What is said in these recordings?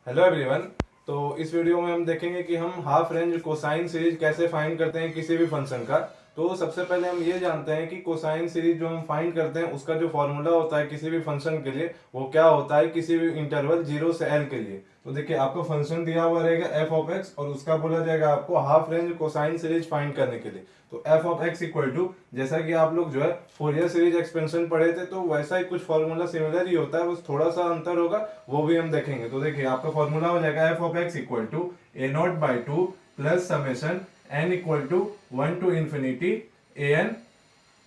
Hello everyone. तो इस video में हम देखेंगे कि हम हाफ रेंज कोसाइन सीरीज कैसे फाइंड करते हैं किसी भी फंक्शन का। तो सबसे पहले हम ये जानते हैं कि कोसाइन सीरीज जो हम फाइंड करते हैं उसका जो फॉर्मूला होता है किसी भी फंक्शन के लिए वो क्या होता है किसी भी इंटरवल 0 से L के लिए। तो देखिए आपको फंक्शन दिया हुआ रहेगा एफ ऑफ एक्स और उसका बोला जाएगा आपको half range cosine series find करने के लिए। तो f of x equal to, जैसा कि आप लोग जो है फोरियर सीरीज एक्सपेंशन पढ़े थे तो वैसा ही कुछ फॉर्मूला सिमिलर ही होता है, बस थोड़ा सा अंतर होगा वो भी हम देखेंगे। तो देखिए आपका फॉर्मूला हो जाएगा f of x equal to a not by two plus summation n equal to 1 to infinity a n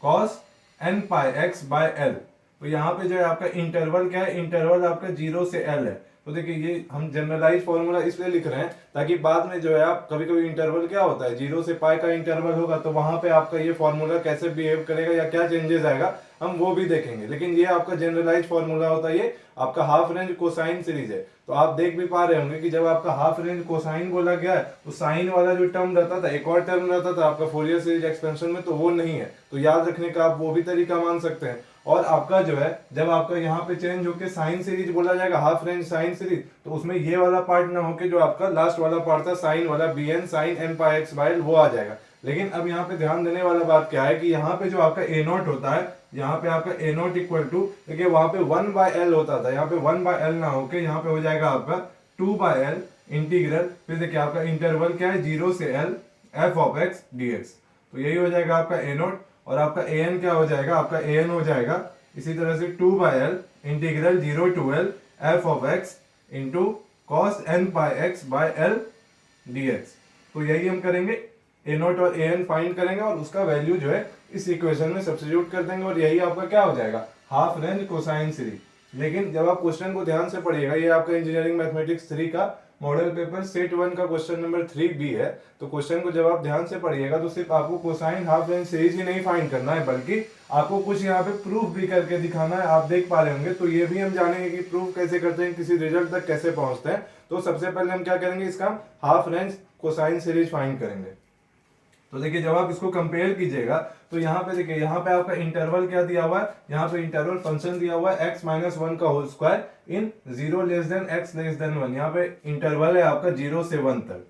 cos n pi x by l. तो यहाँ पे जो है आपका इंटरवल क्या है, इंटरवल आपका 0 से L है। तो देखिए ये हम जनरलाइज फॉर्मूला इसलिए लिख रहे हैं ताकि बाद में जो है आप कभी कभी इंटरवल क्या होता है 0 से पाई का इंटरवल होगा तो वहां पे आपका ये फॉर्मूला कैसे बिहेव करेगा या क्या चेंजेस आएगा हम वो भी देखेंगे। लेकिन ये आपका जनरलाइज फॉर्मूला होता है, ये आपका हाफ रेंज कोसाइन सीरीज है। तो आप देख भी पा रहे होंगे कि जब आपका हाफ रेंज कोसाइन बोला गया है तो साइन वाला जो टर्म रहता था, एक और टर्म रहता था आपका फोरियर सीरीज एक्सपेंशन में, तो वो नहीं है। तो याद रखने का आप वो भी तरीका मान सकते हैं। और आपका जो है जब आपका यहाँ पे चेंज होकर साइन सीरीज बोला जाएगा, हाफ रेंज साइन सीरीज, तो उसमें ये वाला पार्ट ना होके जो आपका लास्ट वाला पार्ट था साइन वाला b n sine n pi x by l वो आ जाएगा। लेकिन अब यहाँ पे ध्यान देने वाला बात क्या है कि यहाँ पे जो आपका ए नॉट होता है, यहाँ पे आपका ए नॉट इक्वल टू, देखिए वहां पे 1/L होता था, यहाँ पे 1/L ना होके यहाँ पे हो जाएगा आपका 2/L इंटीग्रल, फिर देखिए आपका इंटरवल क्या है 0 से L f of x D x. तो यही हो जाएगा आपका ए नॉट और आपका ए एन क्या हो जाएगा, आपका ए एन हो जाएगा इसी तरह से 2/L integral 0 to L f of x into cos n pi x by l d x. तो यही हम करेंगे, ए नॉट और ए एन फाइंड करेंगे और उसका वैल्यू जो है इस इक्वेशन में सब्स्टिट्यूट कर देंगे और यही आपका क्या हो जाएगा हाफ रेंज कोसाइन सीरीज। लेकिन जब आप क्वेश्चन को ध्यान से पढ़िएगा, ये आपका इंजीनियरिंग मैथमेटिक्स 3 का मॉडल पेपर सेट 1 का क्वेश्चन नंबर 3B है। तो क्वेश्चन को जब आप ध्यान से पढ़िएगा तो सिर्फ आपको कोसाइन हाफ रेंज सीरीज ही नहीं फाइंड करना है बल्कि आपको कुछ यहाँ पे प्रूफ भी करके दिखाना है। आप देख पा रहे होंगे तो ये भी हम जानेंगे कि प्रूफ कैसे करते हैं, किसी रिजल्ट तक कैसे पहुंचते हैं। तो सबसे पहले हम क्या करेंगे, इसका half range cosine series find करेंगे। तो देखिए जब आप इसको कंपेयर कीजिएगा तो यहाँ पे देखिए, यहाँ पे आपका इंटरवल क्या दिया हुआ है, यहाँ पे इंटरवल फंक्शन दिया हुआ है x माइनस 1 का होल स्क्वायर इन 0 x <1। यहाँ पे इंटरवल है आपका 0 से 1 तक,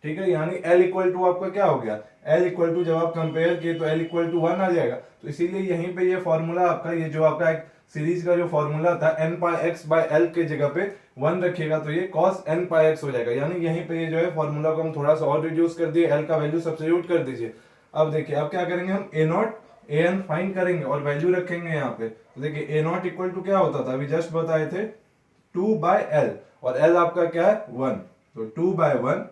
ठीक है। यानी L इक्वल टू आपका क्या हो गया, L इक्वल टू जब आप कंपेयर किए तो L इक्वल टू 1 आ जाएगा। तो इसीलिए यहीं पे ये फॉर्मूला आपका, ये जो आपका एक सीरीज का जो फॉर्मूला था n pi x by l के जगह पे 1 रखिएगा तो ये cos n पाई एक्स हो जाएगा। यानी यहीं पे ये जो है फॉर्मूला को हम थोड़ा सा और रिड्यूस कर दिए, l का वैल्यू सब्स्टिट्यूट कर दीजिए। अब देखिए अब क्या करेंगे, हम a not a n find करेंगे और वैल्यू रखेंगे यहाँ पे। तो देखिए a नॉट इक्वल टू क्या होता था, अभी जस्ट बताए थे 2/L और L आपका क्या है 1। तो 2/1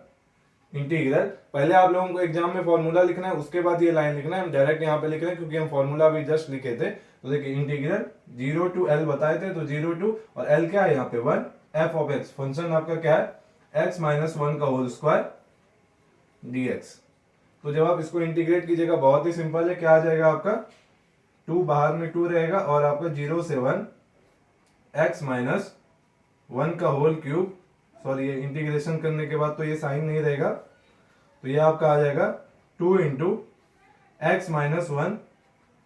इंटीग्रल, पहले आप लोगों को एग्जाम में फॉर्मूला लिखना है उसके बाद ये लाइन लिखना है, हम डायरेक्ट यहाँ पे लिख रहे हैं क्योंकि हम फॉर्मूला अभी जस्ट लिखे थे। तो देखिए इंटीग्रल 0 to L बताए थे तो 0 to, और L क्या है यहाँ पे 1 एफ ऑफ एक्स, फंक्शन आपका क्या है x माइनस 1 का होल स्क्वायर dx। तो जब आप इसको इंटीग्रेट कीजिएगा बहुत ही सिंपल है, क्या आ जाएगा आपका 2 बाहर में 2 रहेगा और आपका 0 से 1 x माइनस 1 का होल क्यूब, सॉरी ये इंटीग्रेशन करने के बाद तो ये साइन नहीं रहेगा, तो ये आपका आ जाएगा 2 into x minus 1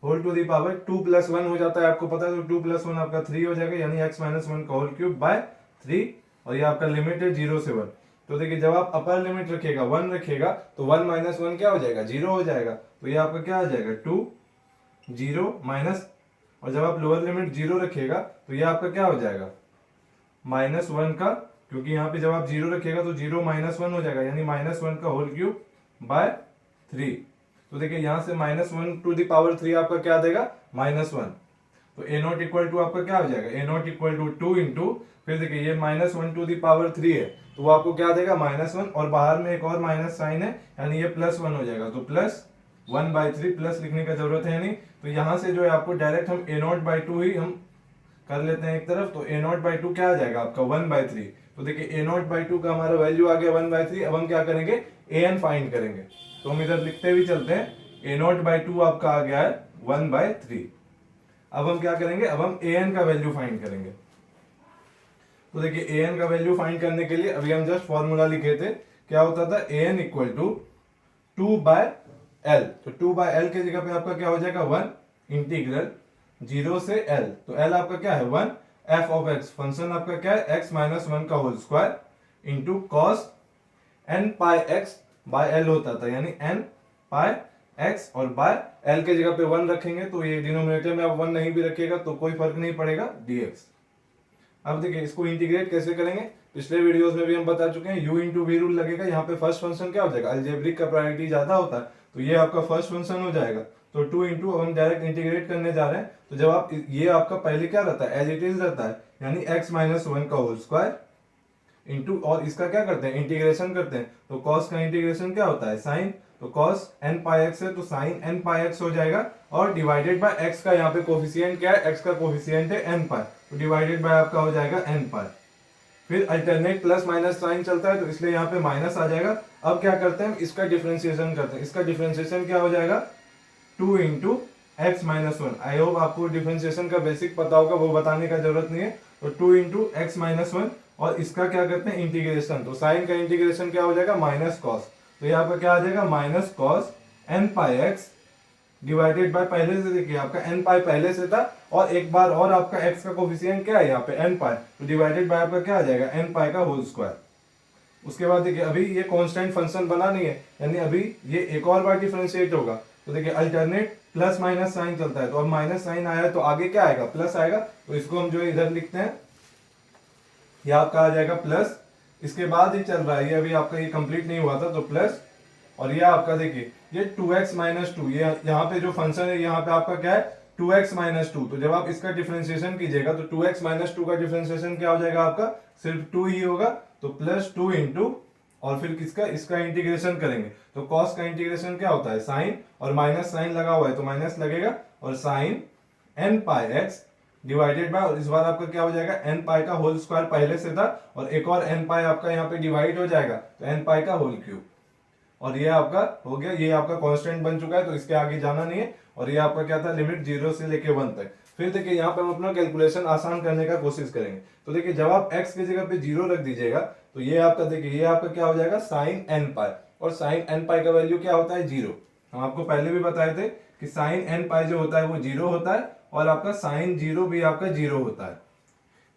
whole to the power 2 plus 1 हो जाता है आपको पता है, तो 2 प्लस 1 आपका 3 हो जाएगा, यानी एक्स माइनस 1 का होल क्यूब बाय 3 और ये आपका लिमिट है 0 से 1। तो देखिए जब आप अपर लिमिट रखिएगा 1 रखिएगा तो 1 माइनस 1 क्या हो जाएगा 0 हो जाएगा, तो ये आपका क्या आ जाएगा 2 0 माइनस, और जब आप लोअर लिमिट 0 रखिएगा तो ये आपका क्या हो जाएगा माइनस 1 का, क्योंकि यहाँ पे जब आप 0 रखिएगा तो 0 माइनस 1 हो जाएगा, यानी माइनस 1 का होल क्यूब बाय 3। तो देखिए यहाँ से माइनस 1 टू द पावर 3 आपका क्या देगा माइनस 1। तो ए नॉट इक्वल टू आपका क्या हो जाएगा, ए नॉट इक्वल टू 2 इंटू, फिर देखिए ये माइनस 1 टू द पावर 3 है तो वो आपको क्या देगा माइनस 1, और बाहर में एक और माइनस साइन है यानी ये प्लस 1 हो जाएगा, तो प्लस 1/3, प्लस लिखने का जरूरत है नहीं। तो यहाँ से जो है आपको डायरेक्ट हम ए नॉट बाई 2 ही हम कर लेते हैं एक तरफ, तो ए नॉट बाई 2 क्या आ जाएगा आपका 1/3। तो देखिए ए नॉट बाई 2 का हमारा वैल्यू आ गया 1/3। अब हम क्या करेंगे ए एन फाइंड करेंगे, तो हम इधर लिखते भी चलते हैं, ए नॉट बाई 2 आपका आ गया है 1/3। अब हम क्या करेंगे, अब हम ए एन का वैल्यू फाइंड करेंगे। तो देखिए ए एन का वैल्यू फाइंड करने के लिए अभी हम जस्ट फॉर्मूला लिखे थे, क्या होता था A N equal to 2/L। तो 2/L के जगह पे आपका क्या हो जाएगा 1 इंटीग्रल 0 से L, तो L आपका क्या है 1 एफ ऑफ एक्स, फंक्शन आपका क्या है x माइनस 1 का whole square into cos n pi x by l होता था, यानी एन पाई एक्स और बाय एल के जगह पे 1 रखेंगे तो ये डिनोमिनेटर में अब 1 नहीं भी रखिएगा तो कोई फर्क नहीं पड़ेगा dx। अब देखिए इसको इंटीग्रेट कैसे करेंगे, पिछले वीडियोस में भी हम बता चुके हैं, u इंटू वी रूल लगेगा। यहाँ पे फर्स्ट फंक्शन क्या हो जाएगा, अलजेब्रिक का प्रायोरिटी ज्यादा होता है तो ये आपका फर्स्ट फंक्शन हो जाएगा। तो 2 इंटू हम डायरेक्ट इंटीग्रेट करने जा रहे हैं, तो जब आप ये आपका पहले क्या रहता है, एज इट इज रहता है, यानी x माइनस 1 का होल स्क्वायर इंटू, और इसका क्या करते हैं, इंटीग्रेशन करते हैं। तो cos का इंटीग्रेशन क्या होता है, साइन, तो cos n पाई x है तो साइन n पाई x हो जाएगा, और डिवाइडेड बाय x का यहाँ पे कोफिशिएंट क्या है, x का कोफिशिएंट है n पाई, तो डिवाइडेड बाय आपका हो जाएगा n पाई। फिर अल्टरनेट प्लस माइनस साइन चलता है तो इसलिए यहाँ पे माइनस आ जाएगा। अब क्या करते हैं, इसका डिफरेंशिएशन करते हैं। इसका डिफरेंशिएशन क्या हो जाएगा, 2 into x minus 1। I hope आपको डिफरेंशिएशन का बेसिक पता होगा, वो बताने का जरूरत नहीं है। तो 2 इंटू एक्स माइनस 1, और इसका क्या करते हैं, इंटीग्रेशन। तो साइन का इंटीग्रेशन क्या हो जाएगा, माइनस कॉस, तो यहाँ पर क्या आ जाएगा, minus cos n pi x divided by, पहले से देखिए आपका एन पाई पहले से था, और एक बार और आपका एक्स का कोफिशिएंट क्या है यहाँ पे एन पाई, तो डिवाइडेड बाय आपका क्या आ जाएगा, एन पाई का होल स्क्वायर। उसके बाद देखिए अभी ये कांस्टेंट फंक्शन बना नहीं है, यानी अभी ये एक और बार डिफरेंशिएट होगा। तो देखिए अल्टरनेट प्लस माइनस साइन चलता है, तो अब माइनस साइन आया तो आगे क्या आएगा, प्लस आएगा। तो इसको हम जो है इधर लिखते हैं, ये आपका आ जाएगा प्लस। इसके बाद ही चल रहा है, ये अभी आपका ये कंप्लीट नहीं हुआ था तो प्लस, और ये आपका देखिए ये 2x माइनस 2, ये यहाँ पे जो फंक्शन है यहाँ पे आपका क्या है, 2x माइनस 2। तो जब आप इसका डिफरेंशिएशन कीजिएगा तो 2x माइनस 2 का डिफरेंशिएशन क्या हो जाएगा आपका, सिर्फ 2 ही होगा। तो प्लस 2 इंटू, और फिर किसका, इसका इंटीग्रेशन करेंगे। तो cos का इंटीग्रेशन क्या होता है, साइन, और माइनस साइन लगा हुआ है तो माइनस लगेगा, और sine n pi x divided by, और इस बार आपका क्या हो जाएगा, n पाई का होल स्क्वायर पहले से था, और एक और n पाई आपका यहाँ पे डिवाइड हो जाएगा, तो n पाई का होल क्यूब। और ये आपका हो गया, ये आपका कांस्टेंट बन चुका है तो इसके आगे जाना नहीं है। और ये आपका क्या था, लिमिट 0 से लेके 1 तक। फिर देखिए यहाँ पे हम अपना कैलकुलेशन आसान करने का कोशिश करेंगे। तो देखिए जब आप x की जगह पे 0 रख दीजिएगा तो ये आपका देखिए, ये आपका क्या हो जाएगा, साइन n पाई, और साइन n पाई का वैल्यू क्या होता है, 0। हम आपको पहले भी बताए थे कि साइन n पाई जो होता है वो 0 होता है, और आपका साइन 0 भी आपका 0 होता है।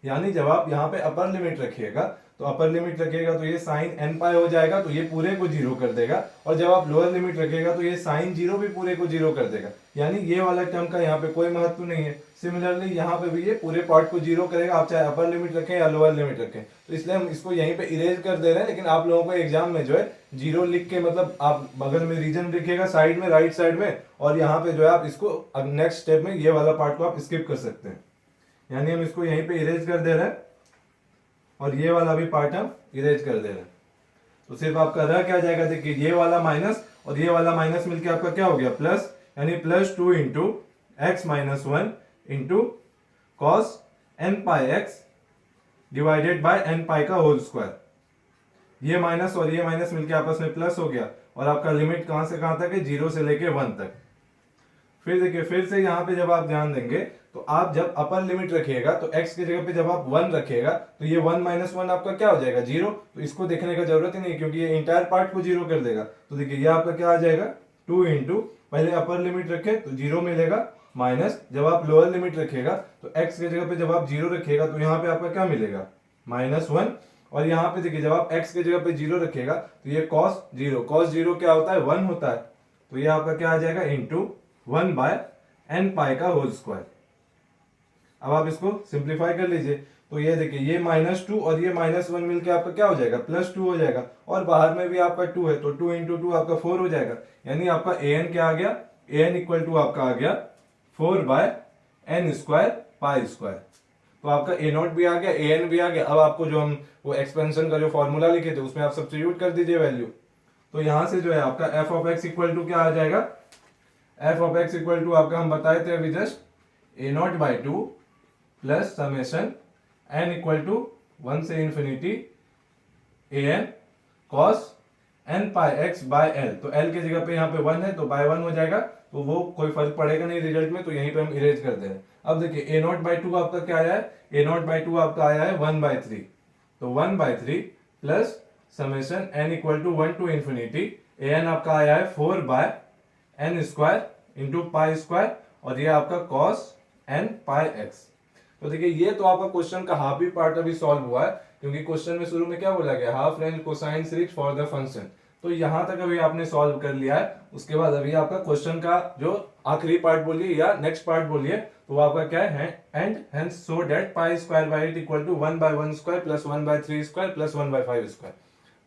यानी जब आप यहाँ पे अपर लिमिट रखिएगा, तो अपर लिमिट रखिएगा तो ये साइन n पाई हो जाएगा, तो ये पूरे को 0 कर देगा। और जब आप लोअर लिमिट रखिएगा तो ये साइन 0 भी पूरे को 0 कर देगा, यानी ये वाला टर्म का यहाँ पे कोई महत्व नहीं है। सिमिलरली यहाँ पे भी ये पूरे पार्ट को 0 करेगा, आप चाहे अपर लिमिट रखें या लोअर लिमिट रखें। तो इसलिए हम इसको यहीं पे इरेज कर दे रहे हैं, लेकिन आप लोगों को एग्जाम में जो है 0 लिख के, मतलब आप बगल में रीजन लिखिएगा साइड में, राइट साइड में, और यहाँ पे जो है आप इसको अब नेक्स्ट स्टेप में ये वाला पार्ट को आप स्किप कर सकते हैं। यानी हम इसको यहीं पे इरेज कर दे रहे हैं, और ये वाला भी पार्ट हम इरेज कर दे रहे हैं। तो सिर्फ आपका रह क्या जाएगा, देखिए ये वाला माइनस और ये वाला माइनस मिलके आपका क्या हो गया, प्लस, यानी plus 2 into x minus 1 into cos n pi x divided by n pi का होल स्क्वायर। ये माइनस और ये माइनस मिलके आपस में प्लस हो गया, और आपका लिमिट कहां से कहां तक है, 0 से लेके 1 तक। फिर देखिए फिर से यहाँ पे जब आप ध्यान देंगे तो आप जब अपर लिमिट रखिएगा तो x की जगह पे जब आप 1 रखिएगा तो ये 1 माइनस 1 आपका क्या हो जाएगा, 0। तो इसको देखने का जरूरत ही नहीं, क्योंकि ये इंटायर पार्ट को 0 कर देगा। तो देखिए ये आपका क्या आ जाएगा, 2 इंटू, पहले अपर लिमिट रखे तो 0 मिलेगा, माइनस जब आप लोअर लिमिट रखिएगा तो x की जगह पे जब आप 0 रखिएगा तो यहाँ पे आपका क्या मिलेगा, -1। और यहाँ पे देखिए जब आप x की जगह पे 0 रखिएगा तो ये cos 0 क्या होता है, 1 होता है। तो ये आपका क्या आ जाएगा, इंटू 1 बाय n पाई का होल स्क्वायर। अब आप इसको सिंप्लीफाई कर लीजिए, तो ये देखिए ये -2 और ये -1 मिलके आपका क्या हो जाएगा, +2 हो जाएगा, और बाहर में भी आपका 2 है तो 2 इंटू 2 आपका 4 हो जाएगा। यानी आपका an क्या आ गया, an इक्वल टू आपका आ गया 4 by n square pi square. तो आपका a0 भी आ गया, an भी आ गया। अब आपको जो हम वो एक्सपेंशन का जो फॉर्मूला लिखे थे उसमें आप सब्स्टिट्यूट कर दीजिए वैल्यू। तो यहां से जो है आपका f of x equal to क्या आ जाएगा, f of x equal to आपका हम बताए थे अभी just a0 by 2 plus summation n equal to 1 से infinity an cos n pi x by l। तो l की जगह पे यहाँ पे 1 है तो बाय 1 हो जाएगा, तो वो कोई फर्क पड़ेगा नहीं रिजल्ट में, तो यहीं पे हम इरेज कर दे रहे हैं। अब देखिए a0 बाई 2 आपका क्या आया है, a0 बाई 2 आपका आया है 1/3। तो 1/3 plus summation n equal to 1 to infinity an आपका आया है 4 by n square into pi square, और ये आपका cos n पाई x। तो देखिए ये तो आपका क्वेश्चन का हाफ ही पार्ट अभी सॉल्व हुआ है। क्योंकि क्वेश्चन में शुरू में क्या बोला गया, half range cosine series for the function. तो यहाँ तक अभी आपने सॉल्व कर लिया है। उसके बाद अभी आपका क्वेश्चन का जो आखिरी पार्ट बोलिए या नेक्स्ट पार्ट बोलिए, तो वो आपका क्या है, and hence so that pi square by 8 equal to 1/1 square plus 1/3 square plus 1/5 square.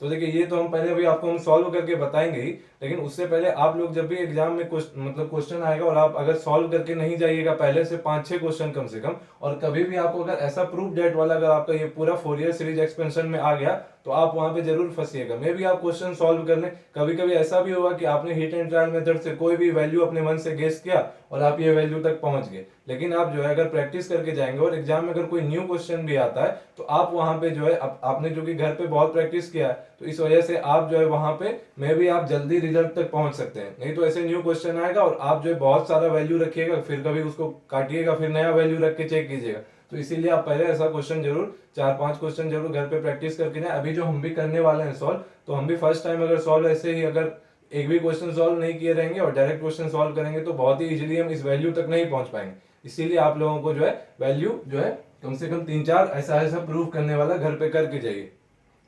तो देखिए ये तो हम पहले अभी आपको हम सॉल्व करके बताएंगे ही, लेकिन उससे पहले आप लोग जब भी एग्जाम में मतलब क्वेश्चन आएगा और आप अगर सॉल्व करके नहीं जाइएगा पहले से 5-6 क्वेश्चन कम से कम, और कभी भी आपको अगर ऐसा प्रूफ डेट वाला अगर आपका ये पूरा फोरियर सीरीज एक्सपेंशन में आ गया तो आप वहां पे जरूर फंसिएगा। मे भी आप क्वेश्चन सॉल्व कर लें, कभी कभी ऐसा भी होगा कि आपने हिट एंड ट्रायल मेथड से कोई भी वैल्यू अपने मन से गेस किया और आप ये वैल्यू तक पहुंच गए, लेकिन आप जो है अगर प्रैक्टिस करके जाएंगे और एग्जाम में अगर कोई न्यू क्वेश्चन भी आता है तो आप वहां पे जो है आपने जो कि घर पे बहुत प्रैक्टिस किया है, तो इस वजह से आप जो है वहां पे मे भी आप जल्दी रिजल्ट तक पहुंच सकते हैं। नहीं तो ऐसे न्यू क्वेश्चन आएगा और आप जो है बहुत सारा वैल्यू रखिएगा, फिर कभी उसको काटिएगा, फिर नया वैल्यू रख के चेक कीजिएगा। तो इसीलिए आप पहले ऐसा क्वेश्चन जरूर 4-5 क्वेश्चन जरूर घर पे प्रैक्टिस करके जाए। अभी जो हम भी करने वाले हैं सॉल्व, तो हम भी फर्स्ट टाइम अगर सॉल्व ऐसे ही अगर एक भी क्वेश्चन सॉल्व नहीं किए रहेंगे और डायरेक्ट क्वेश्चन सॉल्व करेंगे तो बहुत ही इजीली हम इस वैल्यू तक नहीं पहुंच पाएंगे। इसीलिए आप लोगों को जो है वैल्यू जो है कम से कम 3-4 ऐसा ऐसा प्रूव करने वाला घर पे करके जाइए।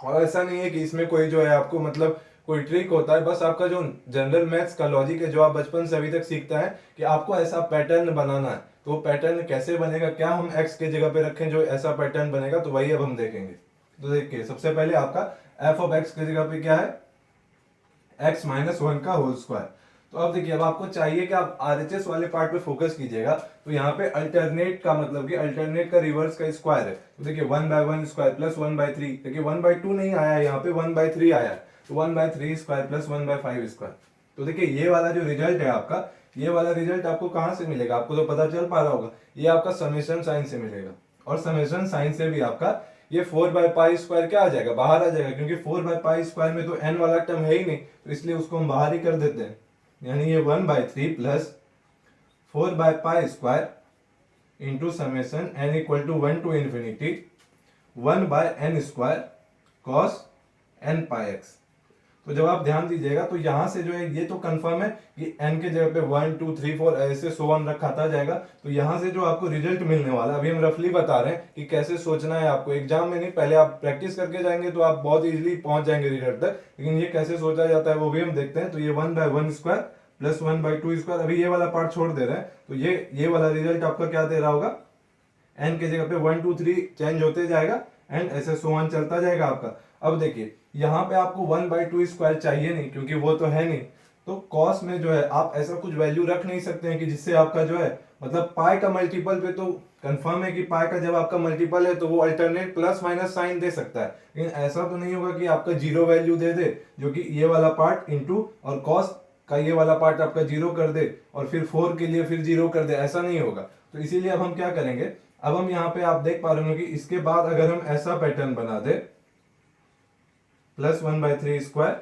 और ऐसा नहीं है कि इसमें कोई जो है आपको मतलब कोई ट्रिक होता है, बस आपका जो जनरल मैथ्स का लॉजिक है जो आप बचपन से अभी तक सीखता है कि आपको ऐसा पैटर्न बनाना है, तो वो पैटर्न कैसे बनेगा, क्या हम एक्स के जगह पे रखें जो ऐसा पैटर्न बनेगा, तो वही अब हम देखेंगे। तो देखिए सबसे पहले आपका एफ ऑफ एक्स की जगह पे क्या है, एक्स माइनस 1 का होल स्क्वायर। तो अब देखिए अब आपको चाहिए कि आप आरएचएस वाले पार्ट पे फोकस कीजिएगा। तो यहाँ पे अल्टरनेट का मतलब कि अल्टरनेट का रिवर्स का स्क्वायर है, तो देखिए 1/1 स्क्वायर प्लस 1/3, देखिए 1/2 नहीं आया, यहाँ पे 1/3 आया, तो 1/3 स्क्वायर प्लस 1/5 स्क्वायर। तो देखिए ये वाला जो रिजल्ट है आपका, ये वाला रिजल्ट आपको कहाँ से मिलेगा, आपको तो पता चल पा रहा होगा, ये आपका समेशन साइन से मिलेगा। और समेशन साइन से भी आपका ये 4/पाई स्क्वायर क्या आ जाएगा, बाहर आ जाएगा, क्योंकि 4/पाई स्क्वायर में तो n वाला टर्म है ही नहीं, तो इसलिए उसको हम बाहर ही कर देते हैं। यानी ये 1/3 प्लस 4/पाई square into summation n equal to 1 to infinity 1/n square cos n pi x. तो जब आप ध्यान दीजिएगा तो यहां से जो है ये तो कंफर्म है कि n के जगह पे 1 2 3 4 ऐसे सो ऑन रखा था जाएगा। तो यहां से जो आपको रिजल्ट मिलने वाला, अभी हम रफली बता रहे हैं कि कैसे सोचना है आपको, एग्जाम में नहीं, पहले आप प्रैक्टिस करके जाएंगे तो आप बहुत इजीली पहुंच जाएंगे रिजल्ट तक, लेकिन ये कैसे सोचा जाता है वो भी हम देखते हैं। तो ये 1/1 स्क्वायर प्लस 1/2 स्क्वायर, अभी ये वाला पार्ट छोड़ दे रहे हैं, तो ये वाला रिजल्ट आपका क्या दे रहा होगा, n के जगह पे 1 2 3 चेंज होते जाएगा एंड ऐसे सो ऑन चलता जाएगा आपका। अब देखिए यहाँ पे आपको 1/2 स्क्वायर चाहिए नहीं, क्योंकि वो तो है नहीं, तो कॉस में जो है आप ऐसा कुछ वैल्यू रख नहीं सकते हैं कि जिससे आपका जो है मतलब पाई का मल्टीपल पे तो कंफर्म है कि पाई का जब आपका मल्टीपल है तो वो अल्टरनेट प्लस माइनस साइन दे सकता है, लेकिन ऐसा तो नहीं होगा कि आपका जीरो वैल्यू दे दे, जो कि ये वाला पार्ट इंटू और कॉस का ये वाला पार्ट आपका जीरो कर दे और फिर 4 के लिए फिर जीरो कर दे, ऐसा नहीं होगा। तो इसीलिए अब हम क्या करेंगे, अब हम यहाँ पे आप देख पा रहे हो कि इसके बाद अगर हम ऐसा पैटर्न बना दे plus 1/3 square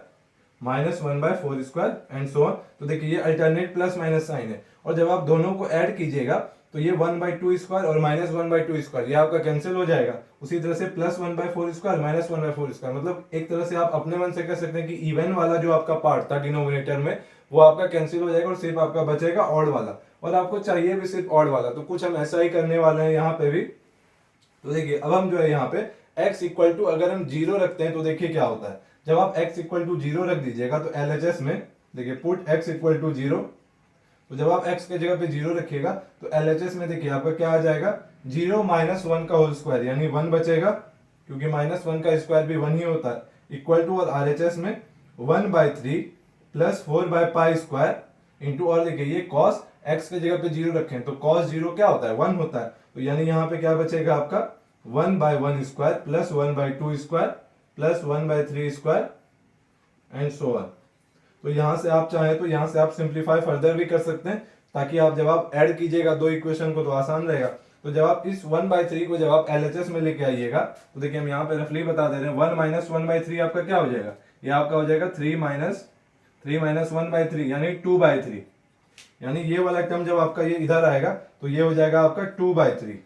minus 1/4 square and so on, तो देखिए ये अल्टरनेट प्लस माइनस साइन है, और जब आप दोनों को ऐड कीजिएगा तो ये 1/2 स्क्वायर और माइनस 1/2 स्क्वायर ये आपका कैंसिल हो जाएगा। उसी तरह से प्लस 1/4 स्क्वायर माइनस 1/4 स्क्वायर, मतलब एक तरह से आप अपने मन से कह सकते हैं कि इवन वाला जो आपका पार्ट था डिनोमिनेटर में वो आपका कैंसिल हो जाएगा और सिर्फ आपका बचेगा ऑड वाला, और आपको चाहिए भी सिर्फ ऑड वाला। तो कुछ हम ऐसा ही करने वाले हैं यहाँ पे भी। तो देखिए अब हम जो है यहाँ पे x इक्वल टू अगर हम 0 रखते हैं तो देखिए क्या होता है, जब आप x इक्वल टू 0 रख दीजिएगा तो LHS में देखिए पुट x इक्वल टू 0, तो जब आप x के जगह पे 0 रखिएगा तो LHS में देखिए आपका क्या आ जाएगा, 0 माइनस 1 का होल स्क्वायर यानी 1 बचेगा, क्योंकि माइनस 1 का स्क्वायर भी 1 ही होता है, इक्वल टू और RHS में 1/3 प्लस 4/पाई स्क्वायर इंटू, और देखिए ये कॉस x के जगह पे 0 रखें तो कॉस 0 क्या होता है, 1 होता है, तो यानी यहाँ पे क्या बचेगा आपका 1/1 square plus 1/2 square plus 1/3 square and so on. तो यहाँ से आप चाहें तो यहाँ से आप सिंप्लीफाई फर्दर भी कर सकते हैं, ताकि आप जब आप ऐड कीजिएगा दो इक्वेशन को तो आसान रहेगा। तो जब आप इस 1/3 को जब आप LHS में लेके आइएगा तो देखिए हम यहाँ पे रफली बता दे रहे हैं, 1 माइनस 1/3 आपका क्या हो जाएगा, ये आपका हो जाएगा 3 माइनस 1/3 यानी 2/3, यानी ये वाला टर्म जब आपका ये इधर आएगा तो ये हो जाएगा आपका 2/3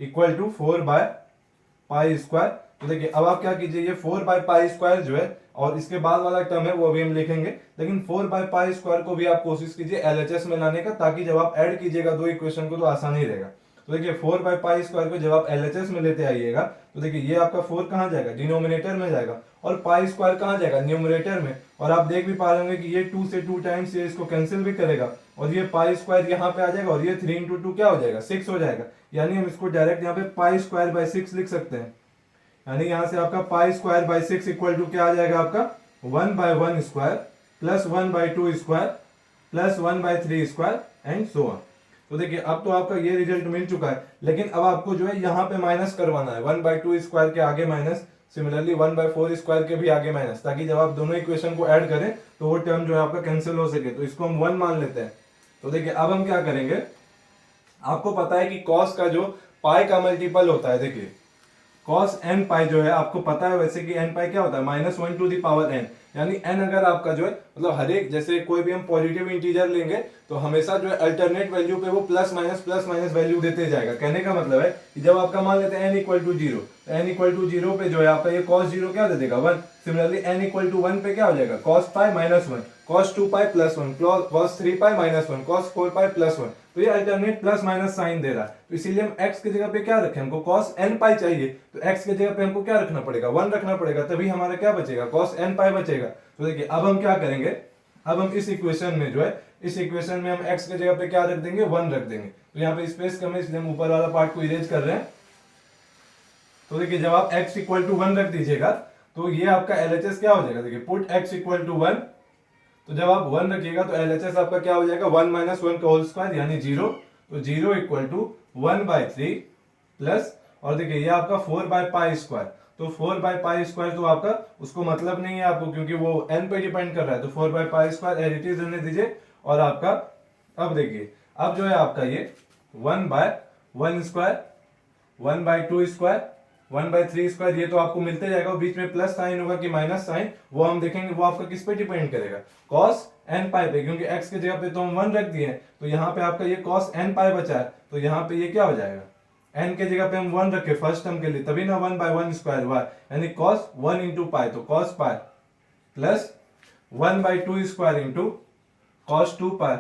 इक्वल टू 4/पाई स्क्वायर। तो देखिए अब आप क्या कीजिए, ये 4/पाई स्क्वायर जो है और इसके बाद वाला टर्म है वो अभी हम लिखेंगे, लेकिन 4/पाई स्क्वायर को भी आप कोशिश कीजिए LHS में लाने का, ताकि जब आप ऐड कीजिएगा दो इक्वेशन को तो आसान ही रहेगा। तो देखिए 4/पाई स्क्वायर को जब आप LHS में लेते आइएगा तो देखिए ये आपका 4 कहाँ जाएगा, डिनोमिनेटर में जाएगा, और पाई स्क्वायर कहाँ जाएगा, न्यूमरेटर में। और आप देख भी पा रहे होंगे कि ये 2 से 2 टाइम्स ये इसको कैंसिल भी करेगा, और ये पाई स्क्वायर यहाँ पे आ जाएगा, और ये 3 इंटू 2 क्या हो जाएगा, 6 हो जाएगा। यानी हम इसको डायरेक्ट यहाँ पे पाई स्क्वायर बाय 6 लिख सकते हैं। यानी यहाँ से आपका pi square by 6 equal to क्या आ जाएगा आपका 1/1 square plus 1/2 square plus 1/3 square and so on. तो देखिए अब तो आपका ये रिजल्ट मिल चुका है, लेकिन अब आपको जो है यहाँ पे माइनस करवाना है, 1/2 स्क्वायर के आगे माइनस, सिमिलरली 1/4 स्क्वायर के भी आगे माइनस, ताकि जब आप दोनों इक्वेशन को ऐड करें तो वो टर्म जो है आपका कैंसिल हो सके। तो इसको हम 1 मान लेते हैं। तो देखिए अब हम क्या करेंगे, आपको पता है कि कॉस का जो पाई का मल्टीपल होता है, देखिए कॉस एन पाई जो है आपको पता है वैसे कि एन पाई क्या होता है, -1 टू द पावर एन। यानी एन अगर आपका जो है मतलब हर एक, जैसे कोई भी हम पॉजिटिव इंटीजर लेंगे तो हमेशा जो है अल्टरनेट वैल्यू पे वो प्लस माइनस वैल्यू देते जाएगा। कहने का मतलब है कि जब आपका मान लेते हैं एन इक्वल टू 0, तो एन इक्वल टू 0 पे जो है आपका ये cos 0 क्या दे देगा 1। सिमिलरली एन इक्वल टू 1 पे क्या हो जाएगा cos पाई -1, cos 2 पाई +1, cos 3 पाई -1, cos 4 पाई +1। तो ये अल्टरनेट प्लस माइनस साइन दे रहा है, तो इसीलिए हम x की जगह पे क्या रखें, हमको cos n पाई चाहिए, तो x की जगह पे हमको क्या रखना पड़ेगा 1 रखना पड़ेगा, तभी हमारा क्या बचेगा cos n पाई बचेगा। तो देखिए अब हम क्या करेंगे, अब हम इस इक्वेशन में जो है, इस इक्वेशन में हम x की जगह पे क्या रख देंगे 1 रख देंगे। तो यहाँ पे स्पेस कम है इसलिए हम ऊपर वाला पार्ट को इरेज कर रहे हैं। तो देखिए जब आप x इक्वल टू 1 रख दीजिएगा तो ये आपका LHS क्या हो जाएगा, देखिए पुट x इक्वल टू 1, तो जब आप 1 रखिएगा तो LHS आपका क्या हो जाएगा 1 - 1 का होल स्क्वायर यानी 0। तो 0 इक्वल टू 1/3 प्लस, और देखिए ये आपका 4/पाई स्क्वायर, तो 4/पाई स्क्वायर तो आपका उसको मतलब नहीं है आपको, क्योंकि वो n पे डिपेंड कर रहा है, तो 4/पाई स्क्वायर एज इट इज रहने दीजिए। और आपका अब देखिए अब जो है आपका ये 1/1 स्क्वायर, 1/2 स्क्वायर, 1/3 स्क्वायर, ये तो आपको मिलते जाएगा। बीच में प्लस साइन होगा कि माइनस साइन, वो हम देखेंगे, वो आपका किस पे डिपेंड करेगा cos n पाई पे, क्योंकि x की जगह पे तो हम 1 रख दिए हैं, तो यहाँ पे आपका ये cos n पाई बचा है, तो यहाँ पे ये क्या हो जाएगा, n के जगह पे हम 1 रखे फर्स्ट टर्म के लिए, तभी ना 1/1 स्क्वायर हुआ, यानी cos 1 इंटू पाई, तो cos pi plus 1/2 square into cos 2 pi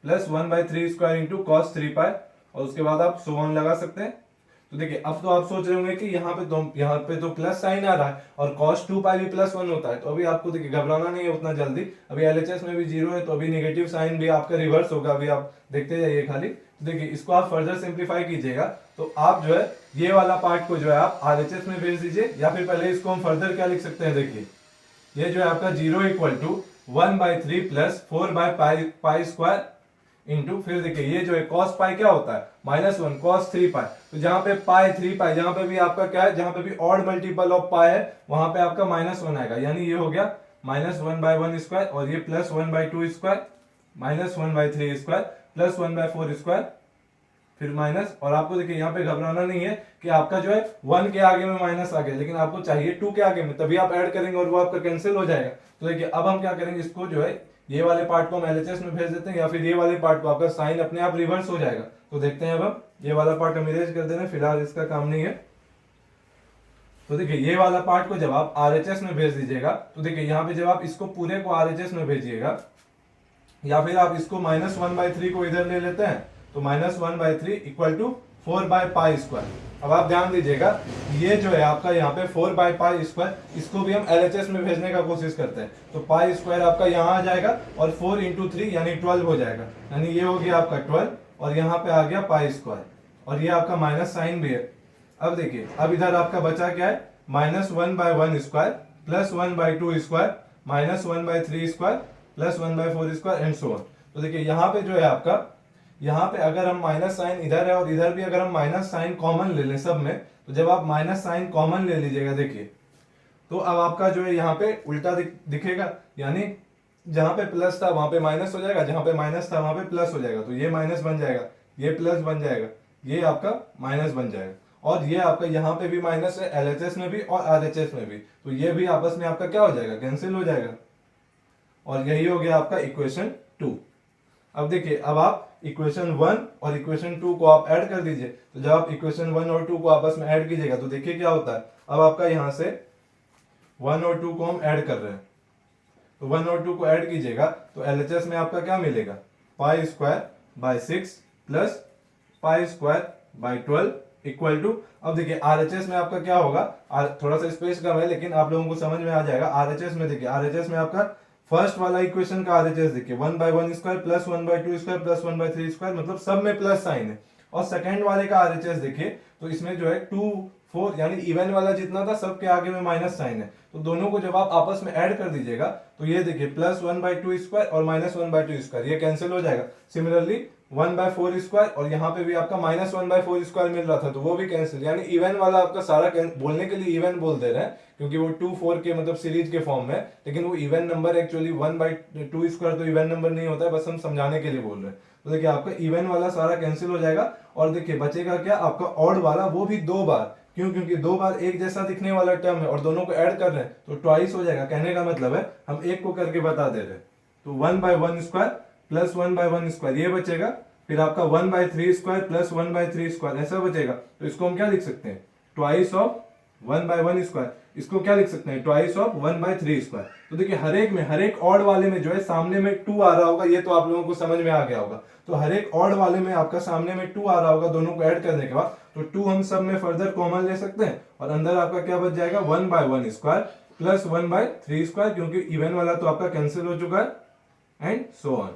plus 1/3 square into cos 3 पाई, और उसके बाद आप सो ऑन लगा सकते हैं। तो देखिए अब तो आप सोच रहे होंगे कि यहाँ पे तो प्लस साइन आ रहा है और cos 2 पाई भी +1 होता है, तो अभी आपको देखिए घबराना नहीं है उतना जल्दी, अभी LHS में भी 0 है, तो अभी नेगेटिव साइन भी आपका रिवर्स होगा, अभी आप देखते जाइए खाली। तो देखिए इसको आप फर्दर सिंप्लीफाई कीजिएगा, तो आप जो है ये वाला पार्ट को जो है आप RHS में भेज दीजिए, या फिर पहले इसको हम फर्दर क्या लिख सकते हैं, देखिए ये जो है आपका 0 इक्वल टू 1/3 प्लस 4/पाई स्क्वायर इंटू, फिर देखिए ये जो है cos पाई क्या होता है -1 cos 3 पाई, तो जहां पे पाई 3 पाई, जहां पे भी आपका क्या है, जहां पे भी ऑड मल्टीपल ऑफ पाई है वहां पे आपका -1 आएगा, यानी ये हो गया -1/1 स्क्वायर, और ये plus 1/2 square -1/3 square plus 1/4 square, फिर माइनस। और आपको देखिए यहाँ पे घबराना नहीं है कि आपका जो है 1 के आगे में माइनस आ गया, लेकिन आपको चाहिए 2 के आगे में, तभी आप ऐड करेंगे और वो आपका कैंसिल हो जाएगा। तो देखिए अब हम क्या करेंगे, इसको जो है ये वाले पार्ट को हम LHS में भेज देते हैं, या फिर ये वाले पार्ट को, आपका साइन अपने आप रिवर्स हो जाएगा। तो देखते हैं अब हम ये वाला पार्ट हम इरेज कर देना, फिलहाल इसका काम नहीं है। तो देखिए ये वाला पार्ट को जब आप RHS में भेज दीजिएगा, तो देखिए यहाँ पे जब आप इसको पूरे को RHS में भेजिएगा, या फिर आप इसको -1/3 को इधर ले लेते हैं, तो -1/3 इक्वल टू 4/पाई स्क्वायर। अब आप ध्यान दीजिएगा ये जो है आपका यहाँ पे 4/पाई स्क्वायर, इसको भी हम LHS में भेजने का कोशिश करते हैं, तो पाई स्क्वायर आपका यहाँ आ जाएगा और 4 इंटू 3 यानी 12 हो जाएगा, यानी ये हो गया आपका 12, और यहाँ पे आ गया पाई स्क्वायर, और ये आपका माइनस साइन भी है। अब देखिए अब इधर आपका बचा क्या है, -1/1 square plus 1/2 square -1/3 square plus 1/4 square and so on. तो देखिए यहाँ पे जो है आपका, यहाँ पे अगर हम माइनस साइन इधर है और इधर भी अगर हम माइनस साइन कॉमन ले लें सब में, तो जब आप माइनस साइन कॉमन ले लीजिएगा देखिए, तो अब आपका जो है यहाँ पे उल्टा दिखेगा, यानी जहां पे प्लस था वहां पे माइनस हो जाएगा, जहां पे माइनस था वहां पे प्लस हो जाएगा, तो ये माइनस बन जाएगा, ये प्लस बन जाएगा, ये आपका माइनस बन जाएगा, और ये आपका यहाँ पे भी माइनस है LHS में भी और RHS में भी, तो ये भी आपस में आपका क्या हो जाएगा, कैंसिल हो जाएगा, और यही हो गया आपका इक्वेशन 2। अब देखिए अब आप इक्वेशन 1 और इक्वेशन 2 को आप ऐड कर दीजिए, तो जब आप इक्वेशन 1 और 2 को आपस में ऐड कीजिएगा तो देखिए क्या होता है। अब आपका यहां से 1 और 2 को हम ऐड कर रहे हैं, तो 1 और 2 को ऐड कीजिएगा तो LHS में आपका क्या मिलेगा, pi square by 6 plus pi square by 12 equal to, अब देखिए आरएचएस में आपका क्या होगा, थोड़ा सा स्पेस कम है लेकिन आप लोगों को समझ में आ जाएगा। आरएचएस में देखिए, आरएचएस में आपका फर्स्ट वाला इक्वेशन का आरएचएस देखिए 1/1² प्लस 1/2² प्लस 1/3², मतलब सब में प्लस साइन है। और सेकंड वाले का आरएचएस देखिए तो इसमें जो है 2 4 यानी इवन वाला जितना था सबके आगे में माइनस साइन है, तो दोनों को जब आप आपस में ऐड कर दीजिएगा तो ये देखिए प्लस 1/2² और माइनस 1/2², ये कैंसिल हो जाएगा। सिमिलरली 1/4² और यहाँ पे भी आपका माइनस 1/4² मिल रहा था तो वो भी कैंसिल, यानी इवन वाला आपका सारा बोलने के लिए इवन बोल दे रहे हैं क्योंकि वो 2 4 के मतलब सीरीज के फॉर्म में, लेकिन वो इवन नंबर एक्चुअली 1/2² तो इवन नंबर नहीं होता है, बस हम समझाने के लिए बोल रहे हैं। तो देखिए आपका इवन वाला सारा कैंसिल हो जाएगा और देखिए बचेगा क्या आपका ऑड वाला, वो भी 2 बार। क्यों? क्योंकि 2 बार एक जैसा दिखने वाला टर्म है और दोनों को ऐड कर रहे हैं तो ट्वाइस हो जाएगा। कहने का मतलब है हम एक को करके बता दे रहे हैं। तो 1/1² प्लस 1/1² ये बचेगा, फिर आपका 1/3² प्लस 1/3² ऐसा बचेगा। तो इसको हम क्या लिख सकते हैं, ट्वाइस ऑफ 1/1²। इसको क्या लिख सकते हैं, ट्वाइस ऑफ 1/3²। तो देखिए हर एक ऑड वाले में जो है सामने में 2 आ रहा होगा, ये तो आप लोगों को समझ में आ गया होगा। तो हर एक ऑड वाले में आपका सामने में 2 आ रहा होगा दोनों को ऐड करने के बाद, तो 2 हम सब में फर्दर कॉमन ले सकते हैं और अंदर आपका क्या बच जाएगा 1/1² प्लस 1/3², क्योंकि इवन वाला तो आपका कैंसिल हो चुका है एंड सो ऑन।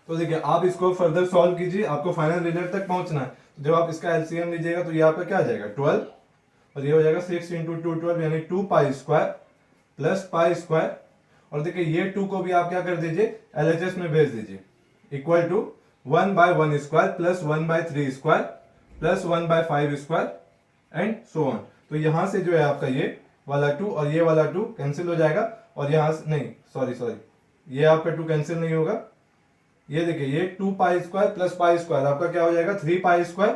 तो देखिए आप इसको फर्दर सॉल्व कीजिए, आपको फाइनल रिजल्ट तक पहुंचना है। तो जब आप इसका एलसीएम लीजिएगा तो ये आपका क्या आ जाएगा 12 और ये हो जाएगा 6 × 2 12 यानी 2π² प्लस π²। और देखिए ये 2 को भी आप क्या कर दीजिए एलएचएस में भेज दीजिए, equal to 1/1² plus 1/3² plus 1/5² and so on. तो यहां से जो है आपका ये वाला 2 और ये वाला 2 कैंसिल हो जाएगा और यहां से नहीं, सॉरी ये आपका 2 कैंसिल नहीं होगा। ये देखिए ये 2π² प्लस π² आपका क्या हो जाएगा 3π²।